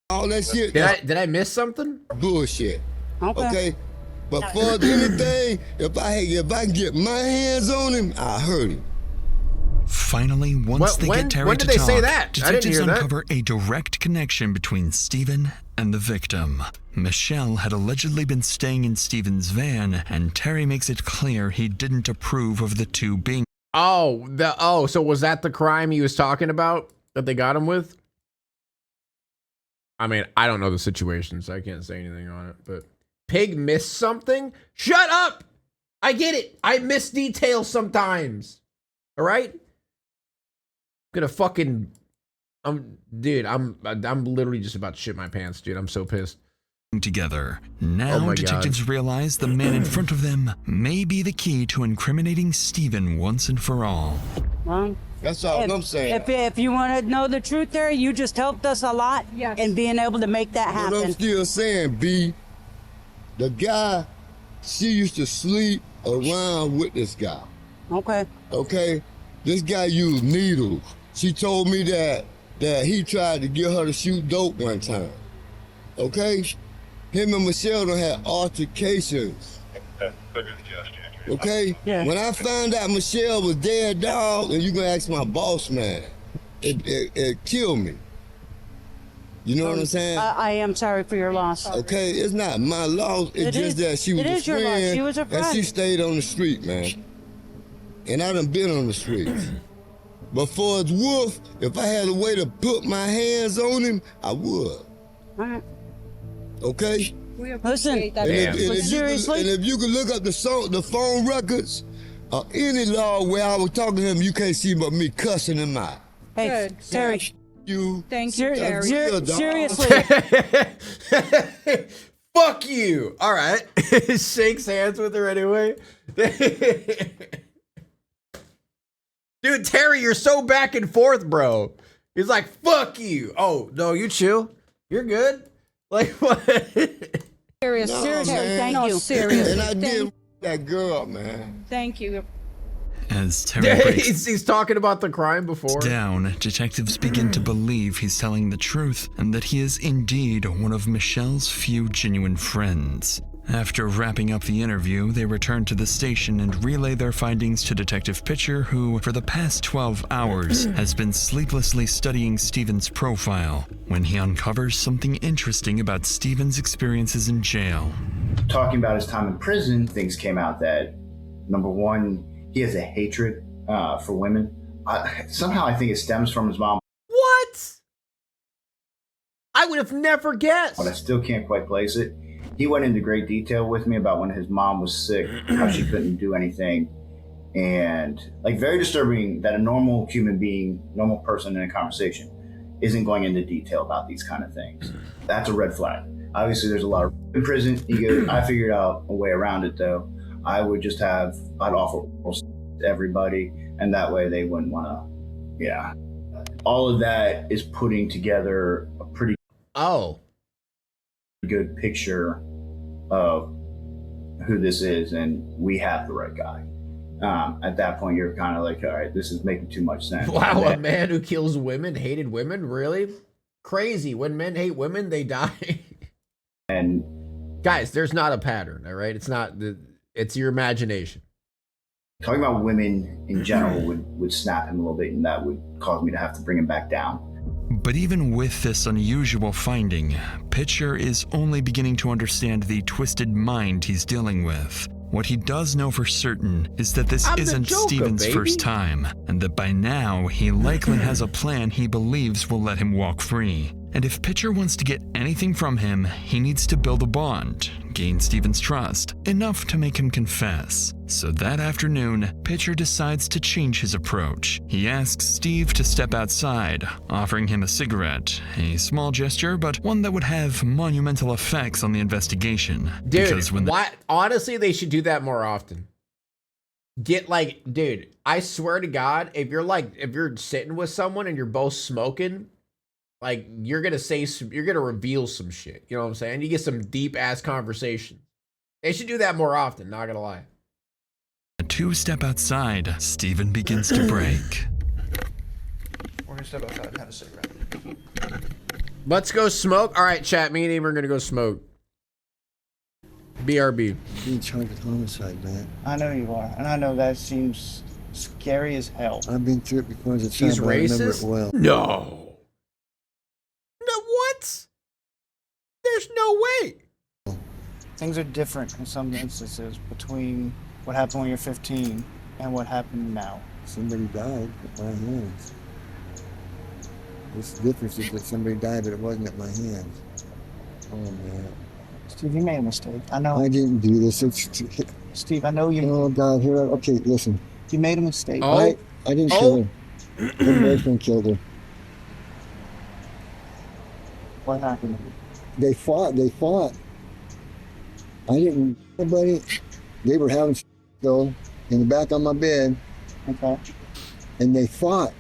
All that shit. Did I miss something? Bullshit. Okay. But for anything, if I can get my hands on him, I hurt him. Finally, once they get Terry to talk, say that? detectives uncover a direct connection between Stephen and the victim. Michelle had allegedly been staying in Stephen's van, and Terry makes it clear he didn't approve of the two being. So was that the crime he was talking about that they got him with? I mean, I don't know the situation, so I can't say anything on it, but Pig missed something? Shut up! I get it. I miss details sometimes. All right? Gonna fucking I'm literally just about to shit my pants, dude. I'm so pissed. Together. Now detectives realize the man in front of them may be the key to incriminating Stephen once and for all. Well, that's all I'm saying. If you want to know the truth there, you just helped us a lot in being able to make that happen. What I'm still saying, B, the guy, she used to sleep around with this guy. Okay? This guy used needles. She told me that he tried to get her to shoot dope one time. Okay? Him and Michelle done had altercations. Okay? Yeah. When I found out Michelle was dead, dog, and you gonna ask my boss man, it killed me. You know what I'm saying? I am sorry for your loss. Okay, it's not my loss. It's just that she was a friend. She was a friend. And she stayed on the street, man. And I done been on the streets. But for his Wolf, if I had a way to put my hands on him, I would. All right. Okay? Listen, seriously? And if you could look up the phone records or any law where I was talking to him, you can't see but me cussing him out. Hey, Terry. Thank you, Terry. Seriously. Fuck you. All right. Shakes hands with her anyway. Dude, Terry, you're so back and forth, bro. He's like, fuck you. Oh, no, you chill. You're good. Like, what? Seriously, thank you. Seriously. And I did that girl, man. Thank you. As Terry breaks he's talking about the crime before. Down, detectives begin to believe he's telling the truth and that he is indeed one of Michelle's few genuine friends. After wrapping up the interview, they return to the station and relay their findings to Detective Pitcher, who, for the past 12 hours, has been sleeplessly studying Stephen's profile when he uncovers something interesting about Stephen's experiences in jail. Talking about his time in prison, things came out that, number one, he has a hatred for women. Somehow I think it stems from his mom. What? I would have never guessed. But I still can't quite place it. He went into great detail with me about when his mom was sick, how she couldn't do anything. And like very disturbing that a normal human being, normal person in a conversation isn't going into detail about these kind of things. That's a red flag. Obviously there's a lot of in prison. I figured out a way around it though. I'd offer to everybody and that way they wouldn't want to, All of that is putting together a pretty good picture of who this is, and we have the right guy. At that point, you're kind of like, all right, this is making too much sense. Wow, a man who kills women, hated women, really? Crazy. When men hate women, they die. And guys, there's not a pattern, all right? It's not, it's your imagination. Talking about women in general would snap him a little bit, and that would cause me to have to bring him back down. But even with this unusual finding, Pitcher is only beginning to understand the twisted mind he's dealing with. What he does know for certain is that this isn't Steven's first time, and that by now he likely has a plan he believes will let him walk free. And if Pitcher wants to get anything from him, he needs to build a bond, gain Steven's trust, enough to make him confess. So that afternoon, Pitcher decides to change his approach. He asks Steve to step outside, offering him a cigarette, a small gesture, but one that would have monumental effects on the investigation. Dude, honestly, they should do that more often. Dude, I swear to God, if you're sitting with someone and you're both smoking, like, you're gonna reveal some shit. You know what I'm saying? You get some deep ass conversation. They should do that more often, not gonna lie. A two-step outside, Steven begins to break. We're gonna step outside and have a cigarette. Let's go smoke. All right, chat. Me and him are gonna go smoke. BRB. Being charged with homicide, man. I know you are, and I know that seems scary as hell. I've been through it before as a He's child, but I remember racist? it well. No. No, what? There's no way. Things are different in some instances between what happened when you're 15 and what happened now. Somebody died at my hands. The difference is that somebody died, but it wasn't at my hands. Oh, man. Steve, you made a mistake. I know. I didn't do this. Steve, I know you. Oh, God. Okay, listen. You made a mistake. Oh. I didn't kill her. Her boyfriend killed her. What happened? They fought. I didn't, nobody. They were having though in the back of my bed. Okay. And they fought.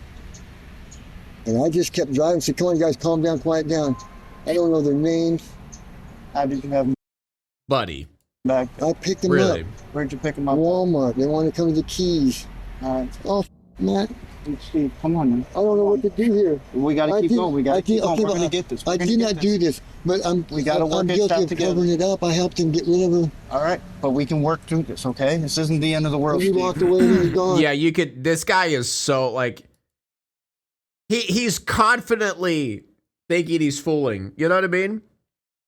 And I just kept driving, said, come on, guys, calm down, quiet down. I don't know their names. How did you have them buddy? Back. I picked them really? up. Where'd you pick them up? Walmart. They wanted to come to the Keys. Oh, Matt. Steve, come on, man. I don't know what to do here. We gotta keep going. We gotta keep going. We're gonna get this. I did not do this, but we gotta work it guilty out of together. covering it up. I helped him get rid of her. All right, but we can work through this, okay? This isn't the end of the world. He walked away and he was gone. Yeah, you could. This guy is so like. He's confidently thinking he's fooling. You know what I mean?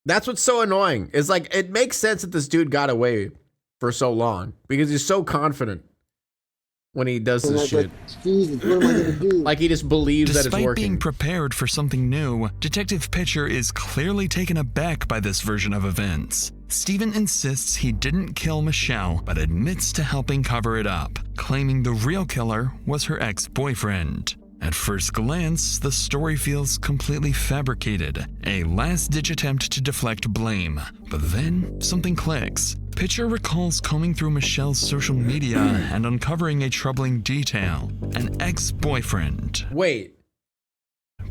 That's what's so annoying. It's like it makes sense that this dude got away for so long because he's so confident when he does this shit. Jesus, what am I gonna do? Like he just believes that it's Despite working. being prepared for something new, Detective Pitcher is clearly taken aback by this version of events. Steven insists he didn't kill Michelle, but admits to helping cover it up, claiming the real killer was her ex-boyfriend. At first glance, the story feels completely fabricated, a last-ditch attempt to deflect blame. But then, something clicks. Pitcher recalls combing through Michelle's social media and uncovering a troubling detail. An ex-boyfriend. Wait.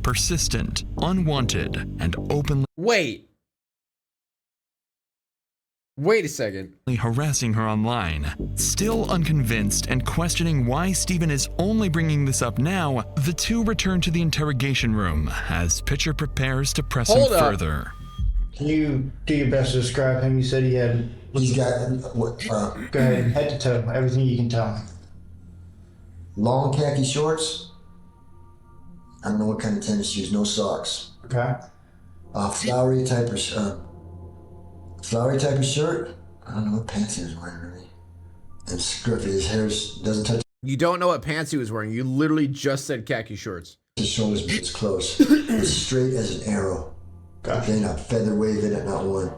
Persistent, unwanted, and openly Wait a second. Harassing her online. Still unconvinced and questioning why Steven is only bringing this up now, the two return to the interrogation room as Pitcher prepares to press him further. Can you do your best to describe him? You said he had... He's got what? Go ahead, head to toe, everything you can tell me. Long khaki shorts. I don't know what kind of tennis shoes. No socks. Okay. Flowery type of shirt. I don't know what pants he was wearing really. And scruffy. His hair doesn't touch. You don't know what pants he was wearing. You literally just said khaki shorts. His shoulders, but it's close. It's straight as an arrow. Gotcha. Okay, not feather waving, not one.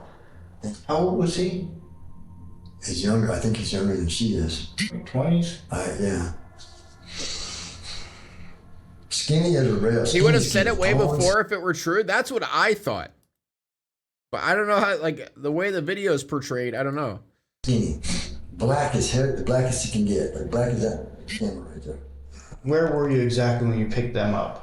How old was he? He's younger. I think he's younger than she is. 20s? Yeah. Skinny as a rail. He would have said it way before if it were true. That's what I thought. But I don't know how, like, the way the video is portrayed, I don't know. Skinny. Black as hair, the blackest you can get. Like black as that camera right there. Where were you exactly when you picked them up?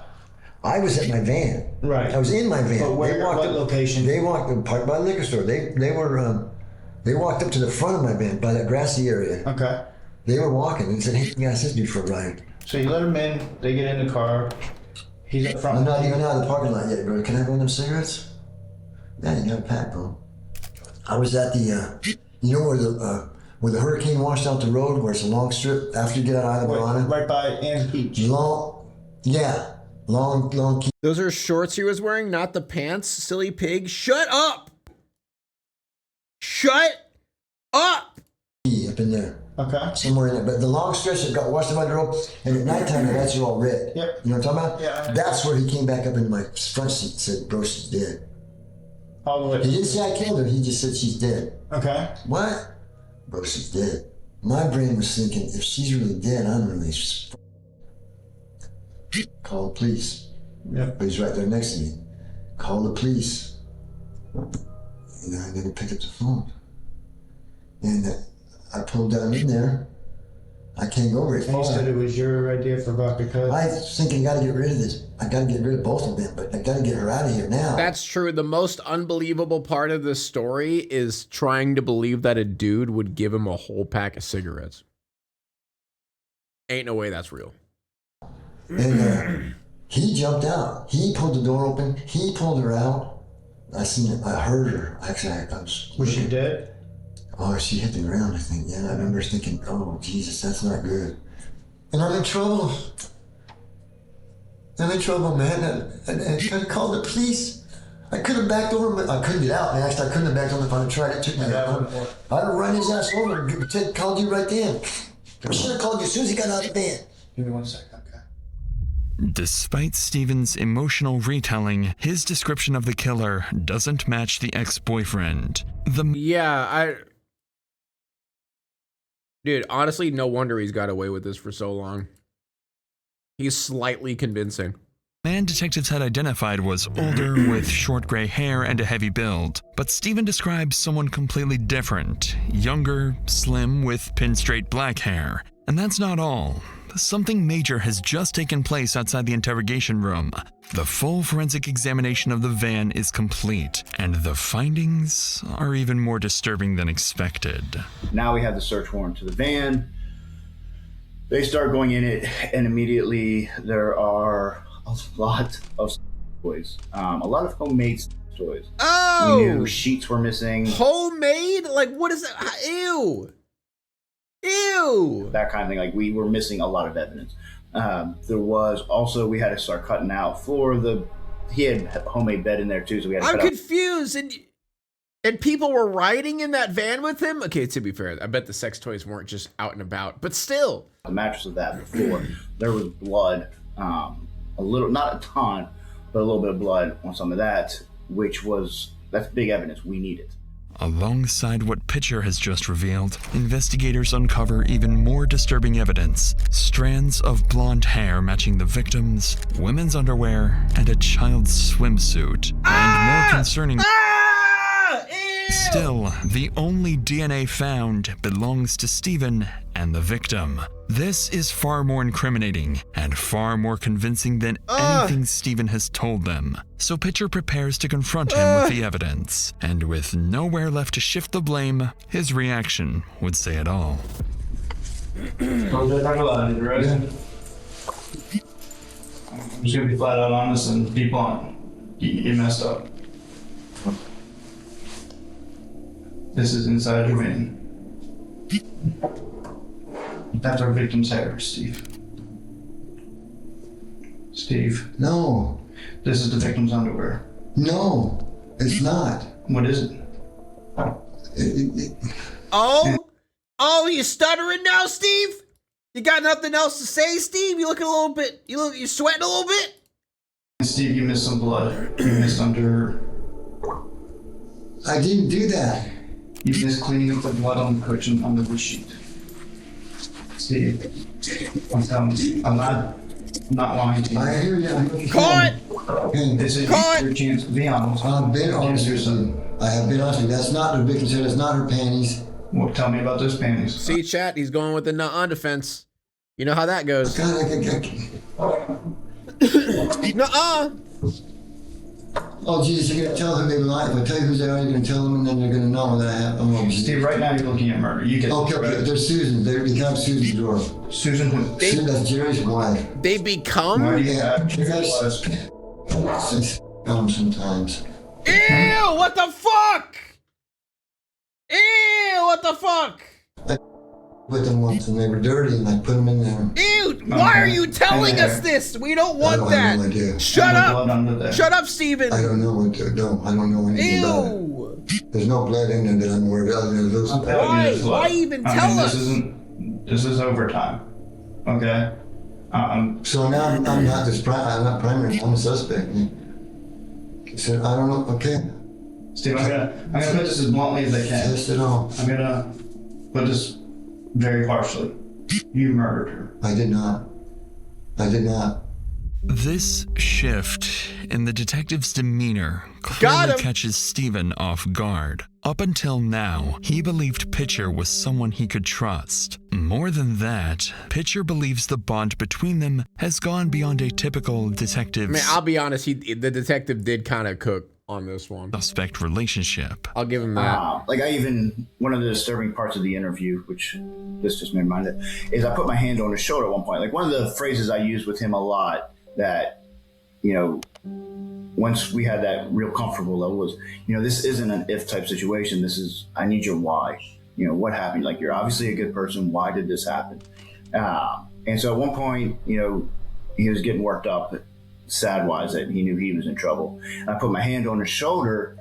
I was at my van. Right. I was in my van. But where, what location? They walked by the liquor store. They walked up to the front of my van by that grassy area. Okay. They were walking and said, hey, you guys, this dude for a ride. So you let him in, they get in the car. He's up front. I'm not even out of the parking lot yet, bro. Can I have one of them cigarettes? Yeah, you got a pack, bro. I was at the, you know where where the hurricane washed out the road, where it's a long strip after you get out of Bionicpigtv. Right by Ann Beach. Long key. Those are shorts he was wearing, not the pants, silly pig. Shut up! Shut up! Up in there. Okay. Somewhere in there. But the long stretch that got washed out the road, and at nighttime the lights are all red. Yep. You know what I'm talking about? Yeah. That's where he came back up in my front seat and said, bro, she's dead. All the way. He didn't say I killed her, he just said she's dead. Okay. What? Bro, she's dead. My brain was thinking, if she's really dead, I'm really call the police. Yep. But he's right there next to me. Call the police. And I didn't pick up the phone. And I pulled down in there. I can't go very far. You said it was your idea for vodka cut. I was thinking, I gotta get rid of this. I gotta get rid of both of them, but I gotta get her out of here now. That's true. The most unbelievable part of this story is trying to believe that a dude would give him a whole pack of cigarettes. Ain't no way that's real. And he jumped out. He pulled the door open. He pulled her out. I seen it. I heard her. Actually, I was she dead? Oh, she hit the ground, I think. Yeah, I remember thinking, oh, Jesus, that's not good. And I'm in trouble. I'm in trouble, man. I called the police. I could have backed over, but I couldn't get out, man. Actually, I couldn't have backed over if I'd have tried. It took me out. I'd have run his ass over and called you right then. I should have called you as soon as he got out of the van. Give me 1 second, okay. Despite Stephen's emotional retelling, his description of the killer doesn't match the ex-boyfriend. Dude, honestly, no wonder he's got away with this for so long. He's slightly convincing. The man detectives had identified was older with short gray hair and a heavy build, but Stephen describes someone completely different, younger, slim with pin-straight black hair. And that's not all. Something major has just taken place outside the interrogation room. The full forensic examination of the van is complete, and the findings are even more disturbing than expected. Now we have the search warrant to the van. They start going in it, and immediately there are a lot of toys. A lot of homemade toys. Oh! We knew sheets were missing. Homemade? Like, what is that? Ew! Ew! That kind of thing. Like, we were missing a lot of evidence. There was also, we had to start cutting out he had a homemade bed in there too, so we had to I'm confused, and people were riding in that van with him? Okay, to be fair, I bet the sex toys weren't just out and about, but still. The mattress of that before. There was blood, a little, not a ton, but a little bit of blood on some of that, that's big evidence. We need it. Alongside what Pitcher has just revealed, investigators uncover even more disturbing evidence. Strands of blonde hair matching the victims, women's underwear, and a child's swimsuit. And more concerning... Still, the only DNA found belongs to Stephen and the victim. This is far more incriminating and far more convincing than anything Stephen has told them. So Pitcher prepares to confront him with the evidence. And with nowhere left to shift the blame, his reaction would say it all. I'm just gonna be flat out honest and be blunt. You messed up. This is inside your van. That's our victim's hair, Steve. Steve. No. This is the victim's underwear. No, it's not. What is it? Oh, you stuttering now, Steve? You got nothing else to say, Steve? You looking a little bit, you sweating a little bit? Steve, you missed some blood. You missed under... I didn't do that. You missed cleaning up the blood on the cushion under the sheet. Steve, I'm telling you, I'm not lying to you. I hear you. Caught! This is your chance to be honest. I've been honest with you. I have been honest with you. That's not the victim's hair. That's not her panties. Well, tell me about those panties. See, chat, he's going with the nuh-uh defense. You know how that goes. Nuh-uh! Oh, Jesus, you're going to tell them they lie. If I tell you who they are, you're going to tell them, and then they're going to know that I have them. Steve, right now you're looking at murder. You get okay, there's Susan. They become Susan's door. Susan who? That's Jerry's wife. They become? Yeah, you guys sometimes. Ew, what the fuck? Ew, what the fuck? with them once and they were dirty and I put them in there. Dude, why are you telling us this? We don't want that. I have no idea. Shut up. Shut up, Steven. I don't know what to do. I don't know anything about it. There's no blood in there that I'm aware of other than those. Why even tell us? This is overtime. Okay? So now I'm not this I'm not primary, I'm a suspect. He said, I don't know, okay. Steve, I'm gonna put this as bluntly as I can. Test it all. I'm gonna put this very harshly. You murdered her. I did not. I did not. This shift in the detective's demeanor clearly catches Steven off guard. Up until now, he believed Pitcher was someone he could trust. More than that, Pitcher believes the bond between them has gone beyond a typical detective's... I mean, I'll be honest, the detective did kind of cook on this one. Suspect relationship. I'll give him that. One of the disturbing parts of the interview, which this just made me mind of, is I put my hand on his shoulder at one point. Like one of the phrases I used with him a lot that, you know, once we had that real comfortable level was, you know, this isn't an if type situation. This is, I need your why. You know, what happened? Like, you're obviously a good person. Why did this happen? And so at one point, you know, he was getting worked up, sad wise, that he knew he was in trouble. And I put my hand on his shoulder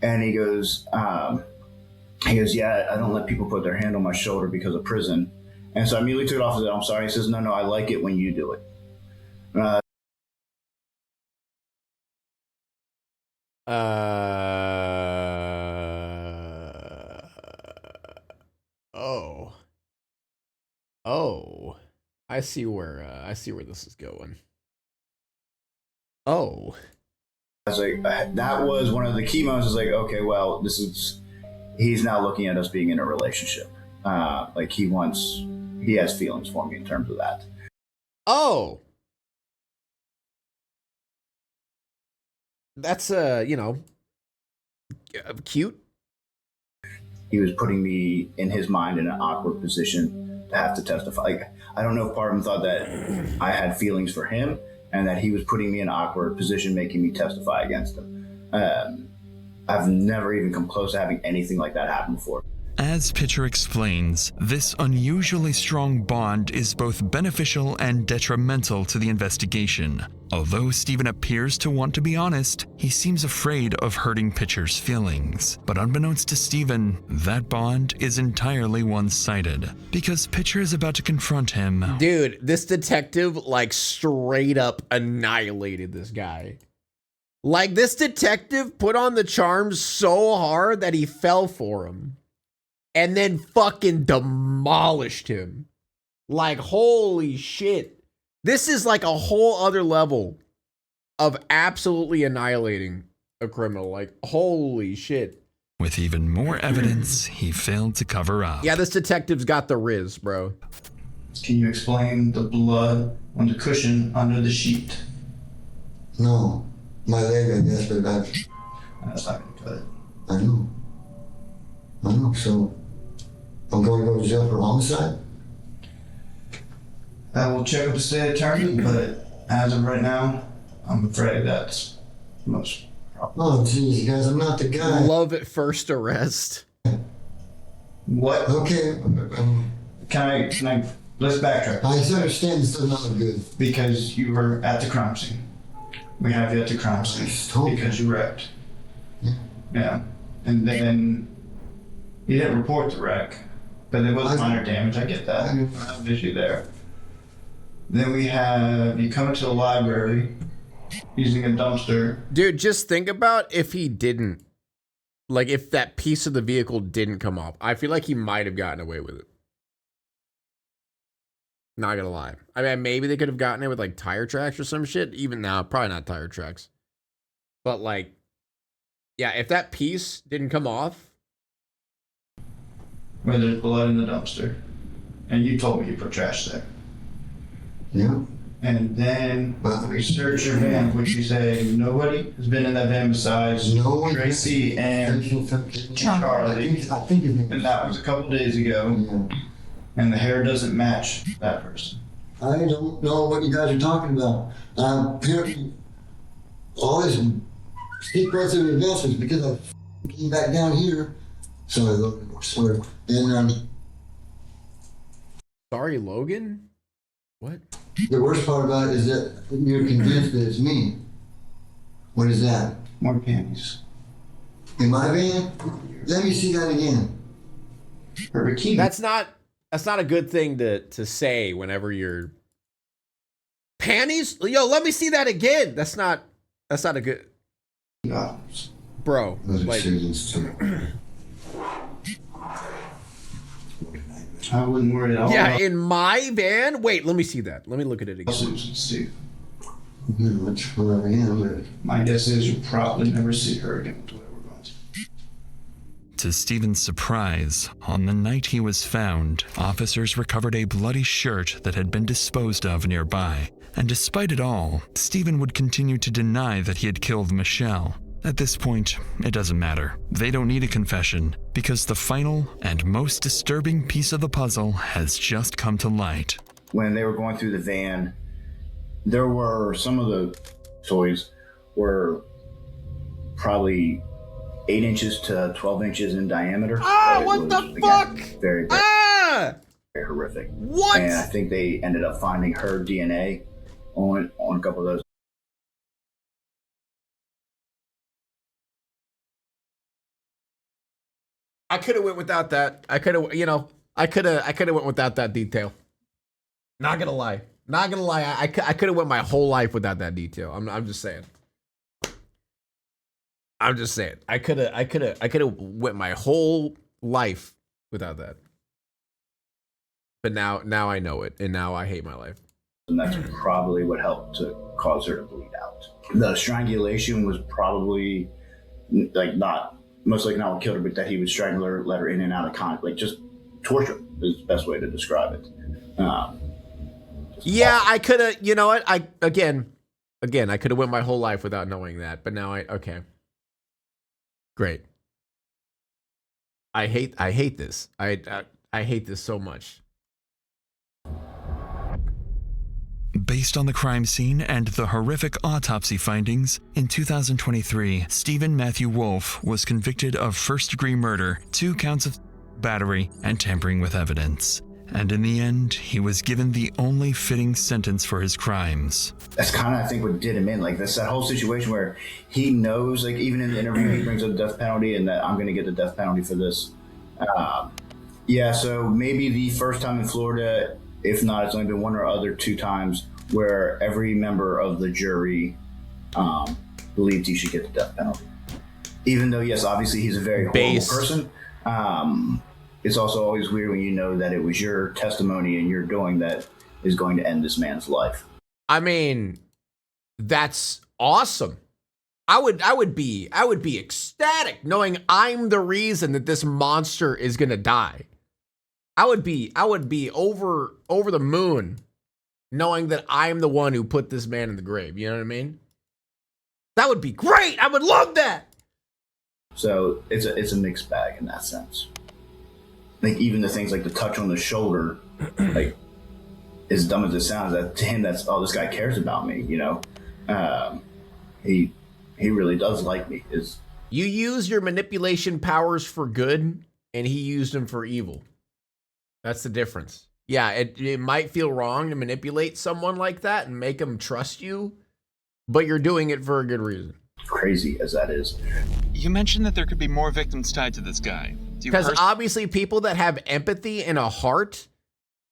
and he goes, yeah, I don't let people put their hand on my shoulder because of prison. And so I immediately took it off and said, I'm sorry. He says, no, I like it when you do it. I see where this is going. Oh. I was like, that was one of the key moments. I was like, okay, well, he's now looking at us being in a relationship. Like he has feelings for me in terms of that. Oh. That's, you know, cute. He was putting me, in his mind, in an awkward position to have to testify. Like, I don't know if part of him thought that I had feelings for him and that he was putting me in an awkward position, making me testify against him. I've never even come close to having anything like that happen before. As Pitcher explains, this unusually strong bond is both beneficial and detrimental to the investigation. Although Steven appears to want to be honest, he seems afraid of hurting Pitcher's feelings. But unbeknownst to Steven, that bond is entirely one-sided, because Pitcher is about to confront him. Dude, this detective, like, straight up annihilated this guy. Like, this detective put on the charms so hard that he fell for him. And then fucking demolished him. Like, holy shit. This is like a whole other level of absolutely annihilating a criminal. Like, holy shit. With even more evidence he failed to cover up. Yeah, this detective's got the riz, bro. Can you explain the blood on the cushion under the sheet? No. My leg, I guess, but that's not gonna cut it. I know, so I'm going to go to jail for homicide? I will check with the state attorney, but as of right now, I'm afraid that's the most probable. Oh, geez, guys, I'm not the guy. Love at first arrest. What? Okay. Can I, let's backtrack. I understand this does not look good. Because you were at the crime scene. We have you at the crime scene because you wrecked. Yeah. And then you didn't report the wreck, but there was minor damage. I get that. I have an issue there. Then we have you come into the library using a dumpster. Dude, just think about if he didn't. Like, if that piece of the vehicle didn't come off. I feel like he might have gotten away with it. Not gonna lie. I mean, maybe they could have gotten it with, like, tire tracks or some shit. Even now, probably not tire tracks. But, like, yeah, if that piece didn't come off. Where there's blood in the dumpster. And you told me you put trash there. Yeah. And then we search your van, which you say nobody has been in that van besides Tracy and Charlie. I think and that was a couple days ago. Yeah. And the hair doesn't match that person. I don't know what you guys are talking about. Apparently, all this secrets of investments because I came back down here. Sorry, I swear. And Sorry, Logan? What? The worst part about it is that you're convinced that it's me. What is that? More panties. In my van? Let me see that again. Her bikini. That's not a good thing to say whenever you're panties? Yo, let me see that again. That's not a good bro. Like I wouldn't worry at all. yeah, in my van. Wait, let me see that. Let me look at it again. See. Much where I am, but My guess is you'll probably never see her again. To Stephen's surprise, on the night he was found, officers recovered a bloody shirt that had been disposed of nearby. And despite it all, Stephen would continue to deny that he had killed Michelle. At this point, it doesn't matter. They don't need a confession, because the final and most disturbing piece of the puzzle has just come to light. When they were going through the van, there were some of the toys were probably 8 inches to 12 inches in diameter. Ah, what the fuck? Very, very, Ah! very horrific. What? And I think they ended up finding her DNA on a couple of those. I could have went without that. I could have went without that detail. Not gonna lie. I could have went my whole life without that detail. I'm just saying. I could have went my whole life without that. But now I know it, and now I hate my life. And that's probably what helped to cause her to bleed out. The strangulation was probably most likely not what killed her, but that he would strangle her, let her in and out of contact, like just torture is the best way to describe it. Yeah, I could have. You know what? I could have went my whole life without knowing that. But now okay. Great. I hate this. I hate this so much. Based on the crime scene and the horrific autopsy findings, in 2023, Stephen Matthew Wolfe was convicted of first-degree murder, 2 counts of battery, and tampering with evidence. And in the end, he was given the only fitting sentence for his crimes. That's kind of, I think, what did him in. Like, that's that whole situation where he knows, like, even in the interview, he brings up the death penalty and that I'm going to get the death penalty for this. Yeah, so maybe the first time in Florida, if not, it's only been 1 or other 2 times where every member of the jury believed he should get the death penalty. Even though, yes, obviously he's a very horrible person. It's also always weird when you know that it was your testimony and your doing that is going to end this man's life. I mean, that's awesome. I would be ecstatic knowing I'm the reason that this monster is gonna die. I would be over the moon knowing that I'm the one who put this man in the grave. You know what I mean? That would be great. I would love that. So it's a mixed bag in that sense. Like, even the things like the touch on the shoulder, like, as dumb as it sounds, that to him, that's, oh, this guy cares about me, you know? He really does like me. You use your manipulation powers for good, and he used them for evil. That's the difference. Yeah, it might feel wrong to manipulate someone like that and make them trust you, but you're doing it for a good reason. Crazy as that is. You mentioned that there could be more victims tied to this guy. Because obviously people that have empathy and a heart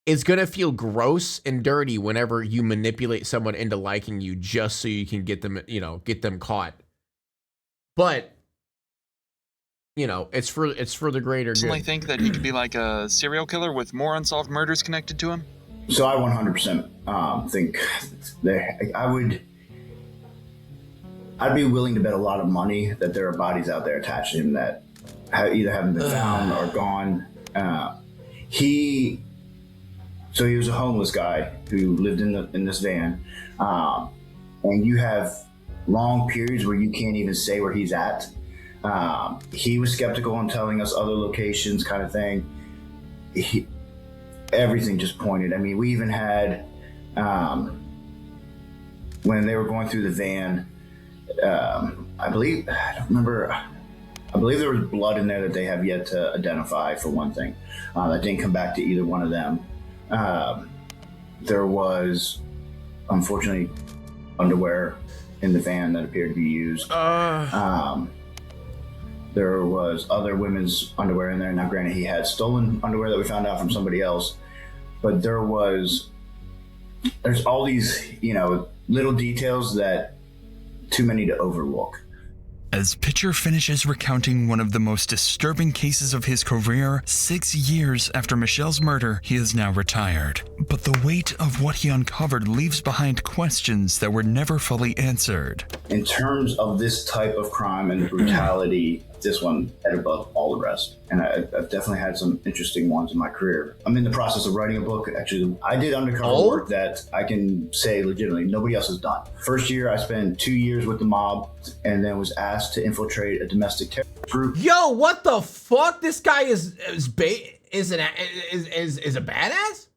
is going to feel gross and dirty whenever you manipulate someone into liking you just so you can get them, get them caught. But, it's for the greater good. I think that he could be like a serial killer with more unsolved murders connected to him. So I 100% think I'd be willing to bet a lot of money that there are bodies out there attached to him that either haven't been found or gone. He was a homeless guy who lived in this van, and you have long periods where you can't even say where he's at. He was skeptical on telling us other locations, kind of thing. Everything just pointed. I mean, we even had when they were going through the van. I believe there was blood in there that they have yet to identify, for one thing. That didn't come back to either one of them. There was, unfortunately, underwear in the van that appeared to be used. There was other women's underwear in there. Now, granted, he had stolen underwear that we found out from somebody else, but there's all these, little details that too many to overlook. As Pitcher finishes recounting one of the most disturbing cases of his career, 6 years after Michelle's murder, he is now retired. But the weight of what he uncovered leaves behind questions that were never fully answered. In terms of this type of crime and the brutality, this one head above all the rest. And I've definitely had some interesting ones in my career. I'm in the process of writing a book. Actually, I did undercover work that I can say legitimately nobody else has done. First year, I spent 2 years with the mob and then was asked to infiltrate a domestic terror group. Yo, what the fuck? This guy is a badass?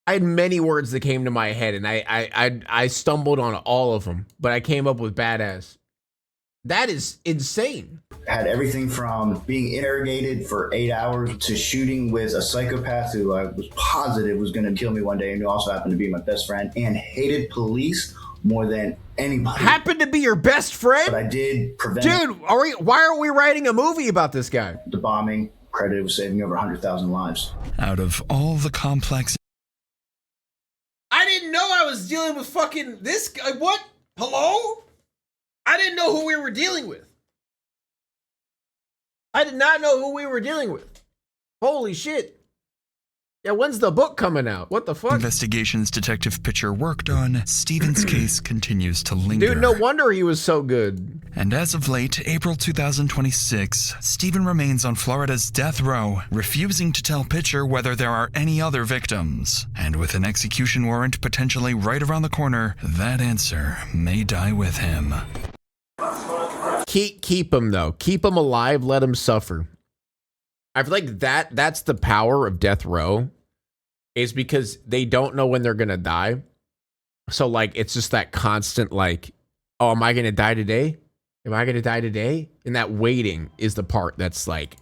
I had many words that came to my head, and I stumbled on all of them, but I came up with badass. That is insane. Had everything from being interrogated for 8 hours to shooting with a psychopath who I was positive was going to kill me one day and who also happened to be my best friend and hated police more than anybody. Happened to be your best friend? But I did prevent. Dude, why are we writing a movie about this guy? The bombing, credited with saving over 100,000 lives. Out of all the complex... I didn't know I was dealing with fucking this guy. What? Hello? I didn't know who we were dealing with. I did not know who we were dealing with. Holy shit. Yeah, when's the book coming out? What the fuck? Investigations Detective Pitcher worked on, Stephen's case continues to linger. Dude, no wonder he was so good. And as of late, April 2026, Stephen remains on Florida's death row, refusing to tell Pitcher whether there are any other victims. And with an execution warrant potentially right around the corner, that answer may die with him. Keep him though. Keep him alive. Let him suffer. I feel like that's the power of death row, is because they don't know when they're gonna die. So like it's just that constant like, oh, am I gonna die today? Am I gonna die today? And that waiting is the part that's like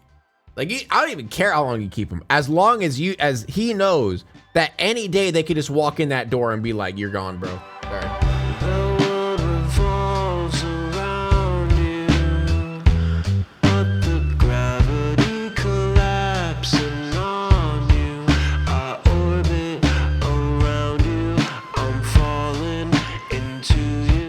I don't even care how long you keep him, as long as he knows that any day they could just walk in that door and be like, you're gone, bro. All right.